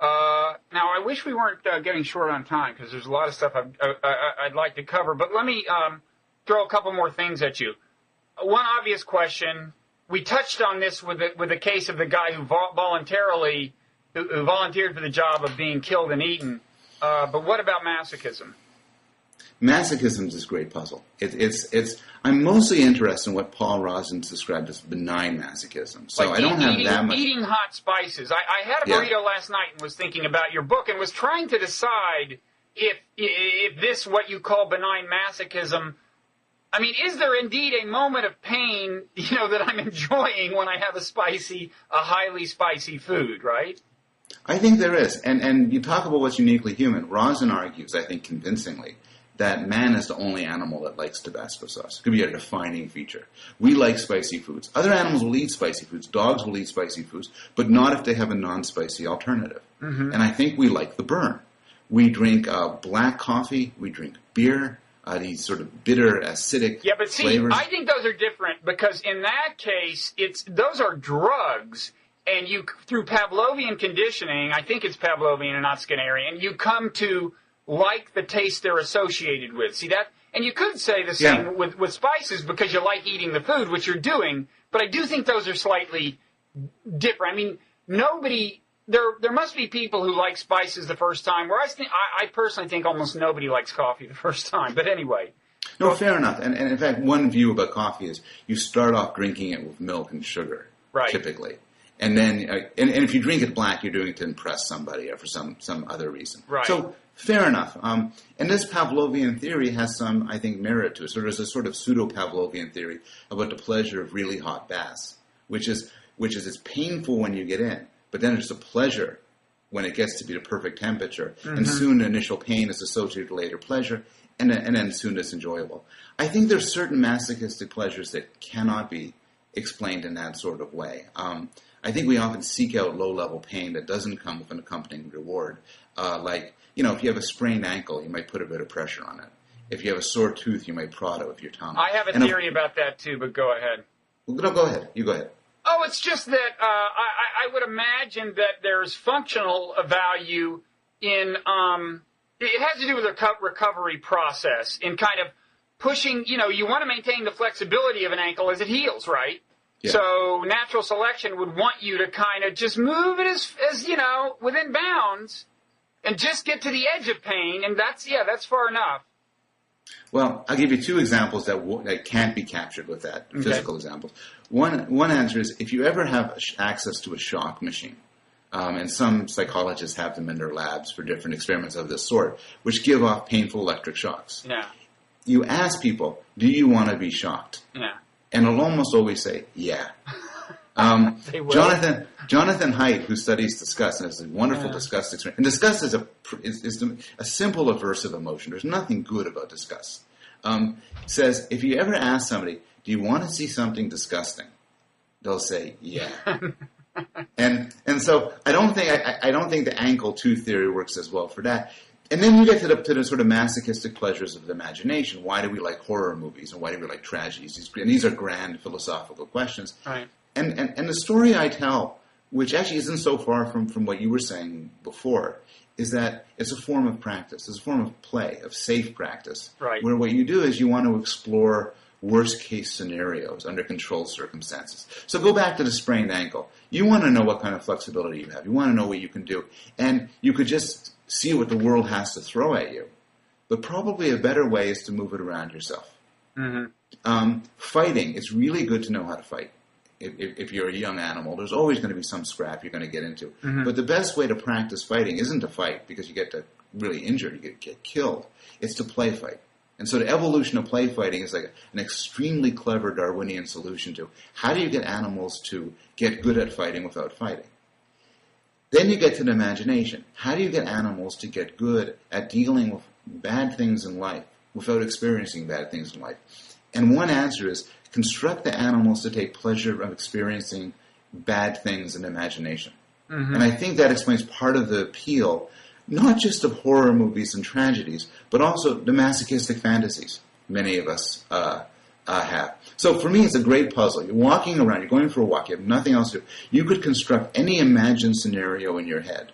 Now, I wish we weren't getting short on time because there's a lot of stuff I'd like to cover. But let me throw a couple more things at you. One obvious question. We touched on this with the case of the guy who volunteered for the job of being killed and eaten. But what about masochism? Masochism is this great puzzle. I'm mostly interested in what Paul Rosens described as benign masochism. So I don't have that much. Eating hot spices. I had a burrito last night and was thinking about your book and was trying to decide if this, what you call benign masochism, I mean, is there indeed a moment of pain, that I'm enjoying when I have a highly spicy food, right? I think there is. And you talk about what's uniquely human. Rosen argues, I think convincingly, that man is the only animal that likes Tabasco sauce. It could be a defining feature. We like spicy foods. Other animals will eat spicy foods. Dogs will eat spicy foods, but not if they have a non-spicy alternative. Mm-hmm. And I think we like the burn. We drink black coffee. We drink beer. These sort of bitter, acidic flavors. Yeah, but see, flavors. I think those are different because in that case, those are drugs. And through Pavlovian conditioning, I think it's Pavlovian and not Skinnerian, you come to like the taste they're associated with. See that? And you could say the same with spices because you like eating the food, which you're doing, but I do think those are slightly different. I mean, there must be people who like spices the first time, where I personally think almost nobody likes coffee the first time. But anyway. No, fair enough. And in fact, one view about coffee is you start off drinking it with milk and sugar, typically. And then, and if you drink it black, you're doing it to impress somebody or for some other reason. Right. So, fair enough. And this Pavlovian theory has some, I think, merit to it. So there's a sort of pseudo-Pavlovian theory about the pleasure of really hot baths, which is it's painful when you get in, but then there's a pleasure when it gets to be the perfect temperature. Mm-hmm. And soon the initial pain is associated with later pleasure, and then soon it's enjoyable. I think there's certain masochistic pleasures that cannot be explained in that sort of way. I think we often seek out low-level pain that doesn't come with an accompanying reward. If you have a sprained ankle, you might put a bit of pressure on it. If you have a sore tooth, you might prod it with your tongue. I have a theory about that, too, but go ahead. No, go ahead. You go ahead. Oh, it's just that I would imagine that there's functional value in it has to do with the recovery process in kind of pushing, you want to maintain the flexibility of an ankle as it heals, right? Yeah. So natural selection would want you to kind of just move it as within bounds and just get to the edge of pain, and that's far enough. Well, I'll give you two examples that can't be captured with that, physical examples. One answer is if you ever have access to a shock machine, and some psychologists have them in their labs for different experiments of this sort, which give off painful electric shocks. Yeah. You ask people, do you want to be shocked? Yeah. And they'll almost always say, yeah. Jonathan Haidt, who studies disgust, and has a wonderful disgust experience. And disgust is a simple aversive emotion. There's nothing good about disgust. Says, if you ever ask somebody, do you want to see something disgusting? They'll say, yeah. and so I don't think the ankle tooth theory works as well for that. And then you get to the sort of masochistic pleasures of the imagination. Why do we like horror movies, and why do we like tragedies? And these are grand philosophical questions. Right. And the story I tell, which actually isn't so far from what you were saying before, is that it's a form of practice. It's a form of play, of safe practice. Right. Where what you do is you want to explore worst-case scenarios under controlled circumstances. So go back to the sprained ankle. You want to know what kind of flexibility you have. You want to know what you can do. And you could just see what the world has to throw at you. But probably a better way is to move it around yourself. Mm-hmm. Fighting, it's really good to know how to fight. If you're a young animal, there's always going to be some scrap you're going to get into. Mm-hmm. But the best way to practice fighting isn't to fight because you get really injured, you get killed. It's to play fight. And so the evolution of play fighting is like an extremely clever Darwinian solution to how do you get animals to get good at fighting without fighting. Then you get to the imagination. How do you get animals to get good at dealing with bad things in life without experiencing bad things in life? And one answer is construct the animals to take pleasure of experiencing bad things in imagination. And I think that explains part of the appeal, not just of horror movies and tragedies, but also the masochistic fantasies many of us have. So for me, it's a great puzzle. You're walking around, you're going for a walk, you have nothing else to do. You could construct any imagined scenario in your head.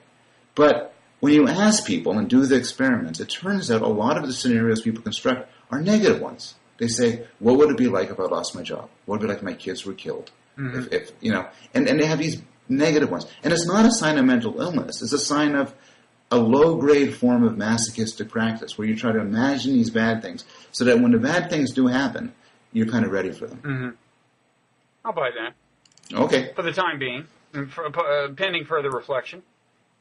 But when you ask people and do the experiments, it turns out a lot of the scenarios people construct are negative ones. They say, what would it be like if I lost my job? What would it be like if my kids were killed? If you know, and they have these negative ones. And it's not a sign of mental illness. It's a sign of a low-grade form of masochistic practice where you try to imagine these bad things so that when the bad things do happen, you're kind of ready for them. I'll buy that. Okay. For the time being, and pending further reflection.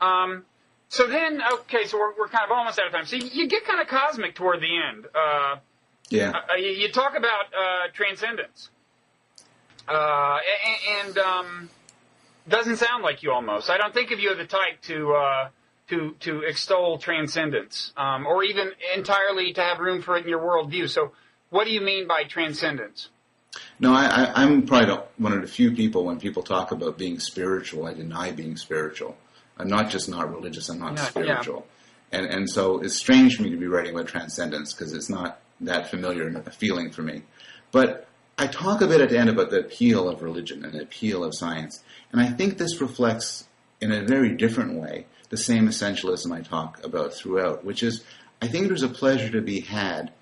So then, okay, so we're kind of almost out of time. So you get kind of cosmic toward the end. You talk about transcendence. And doesn't sound like you almost. I don't think of you as the type to extol transcendence, or even entirely to have room for it in your worldview. So what do you mean by transcendence? No, I'm probably one of the few people, when people talk about being spiritual, I deny being spiritual. I'm not just not religious, I'm not spiritual. Yeah. And so it's strange for me to be writing about transcendence because it's not that familiar a feeling for me. But I talk a bit at the end about the appeal of religion and the appeal of science. And I think this reflects, in a very different way, the same essentialism I talk about throughout, which is I think there's a pleasure to be had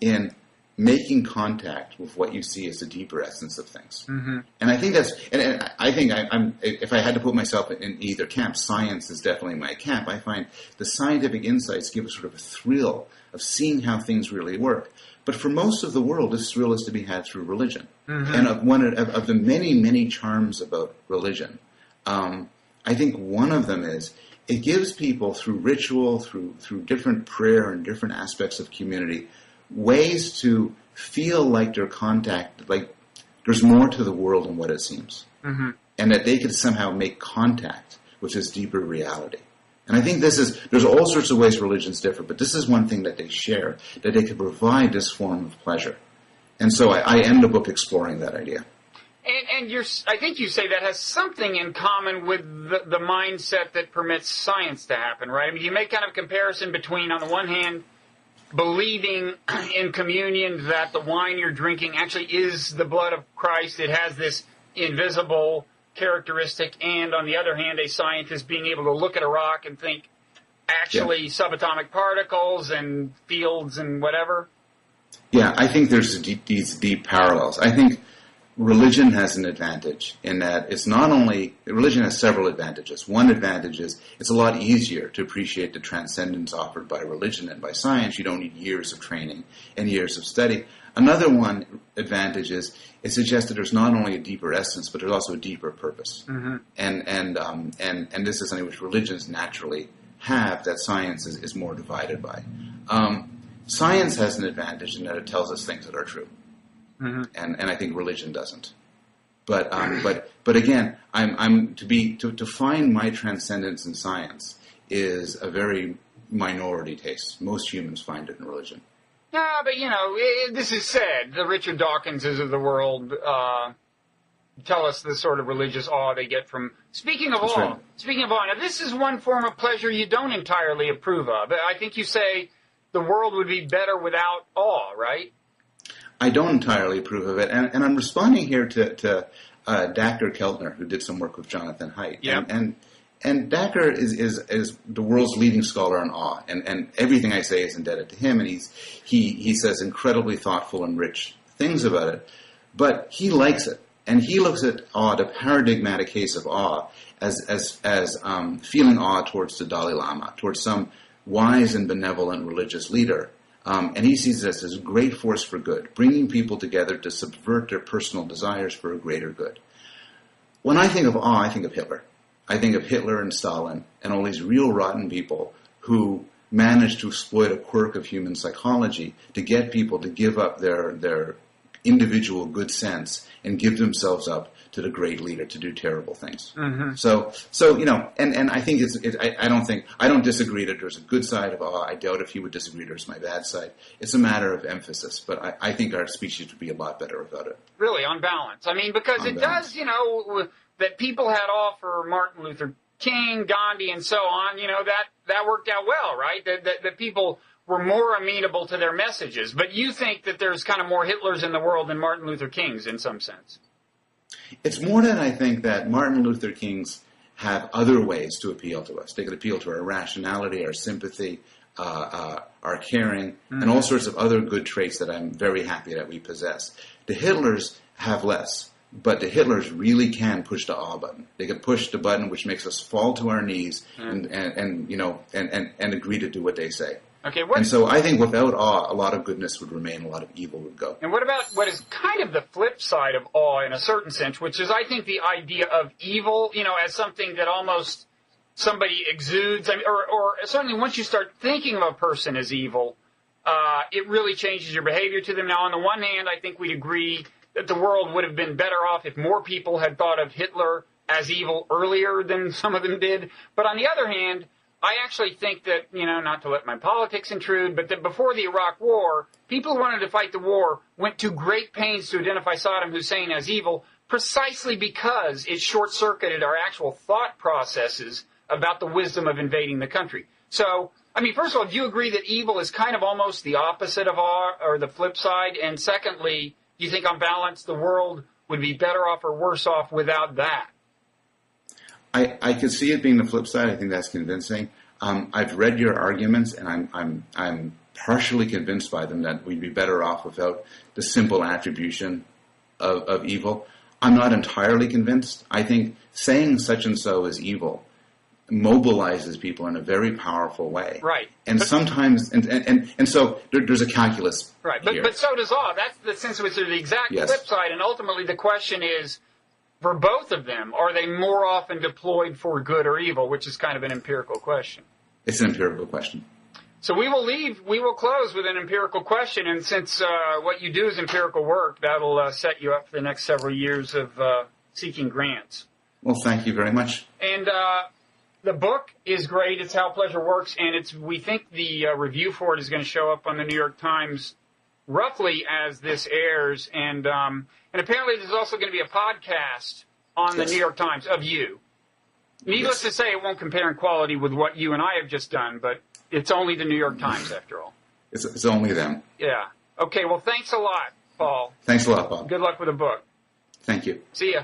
in making contact with what you see as the deeper essence of things. And I think that's, and I think I'm, if I had to put myself in either camp, science is definitely my camp. I find the scientific insights give us sort of a thrill of seeing how things really work. But for most of the world, this thrill is to be had through religion. And of the many, many charms about religion, I think one of them is it gives people, through ritual, through different prayer and different aspects of community, ways to feel like their contact, like there's more to the world than what it seems. And that they could somehow make contact with this deeper reality. And I think there's all sorts of ways religions differ, but this is one thing that they share, that they can provide this form of pleasure. And so I end the book exploring that idea. And I think you say that has something in common with the mindset that permits science to happen, right? I mean, you make kind of a comparison between, on the one hand, believing in communion that the wine you're drinking actually is the blood of Christ. It has this invisible characteristic, and on the other hand, a scientist being able to look at a rock and think actually subatomic particles and fields and whatever. Yeah, I think there's these deep parallels. I think religion has an advantage in that it's not only, religion has several advantages. One advantage is it's a lot easier to appreciate the transcendence offered by religion and by science. You don't need years of training and years of study. Another one advantage is it suggests that there's not only a deeper essence, but there's also a deeper purpose. And this is something which religions naturally have that science is more divided by. Science has an advantage in that it tells us things that are true. And I think religion doesn't. But again, to find my transcendence in science is a very minority taste. Most humans find it in religion. Yeah, but this is said. The Richard Dawkinses of the world tell us the sort of religious awe they get from. Speaking of awe, now this is one form of pleasure you don't entirely approve of. I think you say the world would be better without awe, right? I don't entirely approve of it, and I'm responding here to Dr. Keltner, who did some work with Jonathan Haidt. Yep. And Dr. is the world's leading scholar on awe, and everything I say is indebted to him, and he says incredibly thoughtful and rich things about it, but he likes it, and he looks at awe, the paradigmatic case of awe, as feeling awe towards the Dalai Lama, towards some wise and benevolent religious leader. And he sees this as a great force for good, bringing people together to subvert their personal desires for a greater good. When I think of awe, I think of Hitler. I think of Hitler and Stalin and all these real rotten people who managed to exploit a quirk of human psychology to get people to give up their individual good sense and give themselves up to the great leader to do terrible things. Mm-hmm. So and I think I don't disagree that there's a good side of awe. I doubt if you would disagree there's my bad side. It's a matter of emphasis, but I think our species would be a lot better without it. Really, on balance. I mean, because it does, that people had awe for Martin Luther King, Gandhi, and so on, that worked out well, right? That people were more amenable to their messages. But you think that there's kind of more Hitlers in the world than Martin Luther Kings in some sense. It's more that I think that Martin Luther King's have other ways to appeal to us. They could appeal to our rationality, our sympathy, our caring, and all sorts of other good traits that I'm very happy that we possess. The Hitlers have less, but the Hitlers really can push the awe button. They can push the button which makes us fall to our knees and agree to do what they say. Okay, and so I think without awe, a lot of goodness would remain, a lot of evil would go. And what about what is kind of the flip side of awe in a certain sense, which is, I think, the idea of evil, as something that almost somebody exudes, or certainly once you start thinking of a person as evil, it really changes your behavior to them. Now, on the one hand, I think we'd agree that the world would have been better off if more people had thought of Hitler as evil earlier than some of them did. But on the other hand, I actually think that, not to let my politics intrude, but that before the Iraq War, people who wanted to fight the war went to great pains to identify Saddam Hussein as evil precisely because it short-circuited our actual thought processes about the wisdom of invading the country. So, first of all, do you agree that evil is kind of almost the opposite of awe, or the flip side? And secondly, do you think on balance the world would be better off or worse off without that? I could see it being the flip side. I think that's convincing. I've read your arguments, and I'm partially convinced by them that we'd be better off without the simple attribution of evil. I'm not entirely convinced. I think saying such and so is evil mobilizes people in a very powerful way. Right. And sometimes, and so there's a calculus. Right. Here. But so does awe. That's the sense of it's the exact Yes. flip side. And ultimately the question is, for both of them, are they more often deployed for good or evil, which is kind of an empirical question. It's an empirical question. So we will close with an empirical question, and since what you do is empirical work, that'll set you up for the next several years of seeking grants. Well, thank you very much. And the book is great. It's How Pleasure Works, and we think the review for it is going to show up on the New York Times roughly as this airs, and apparently there's also going to be a podcast on the New York Times of you. Needless to say, it won't compare in quality with what you and I have just done, but it's only the New York Times after all. It's only them. Yeah. Okay, well, thanks a lot, Paul. Thanks a lot, Bob. Good luck with the book. Thank you. See ya.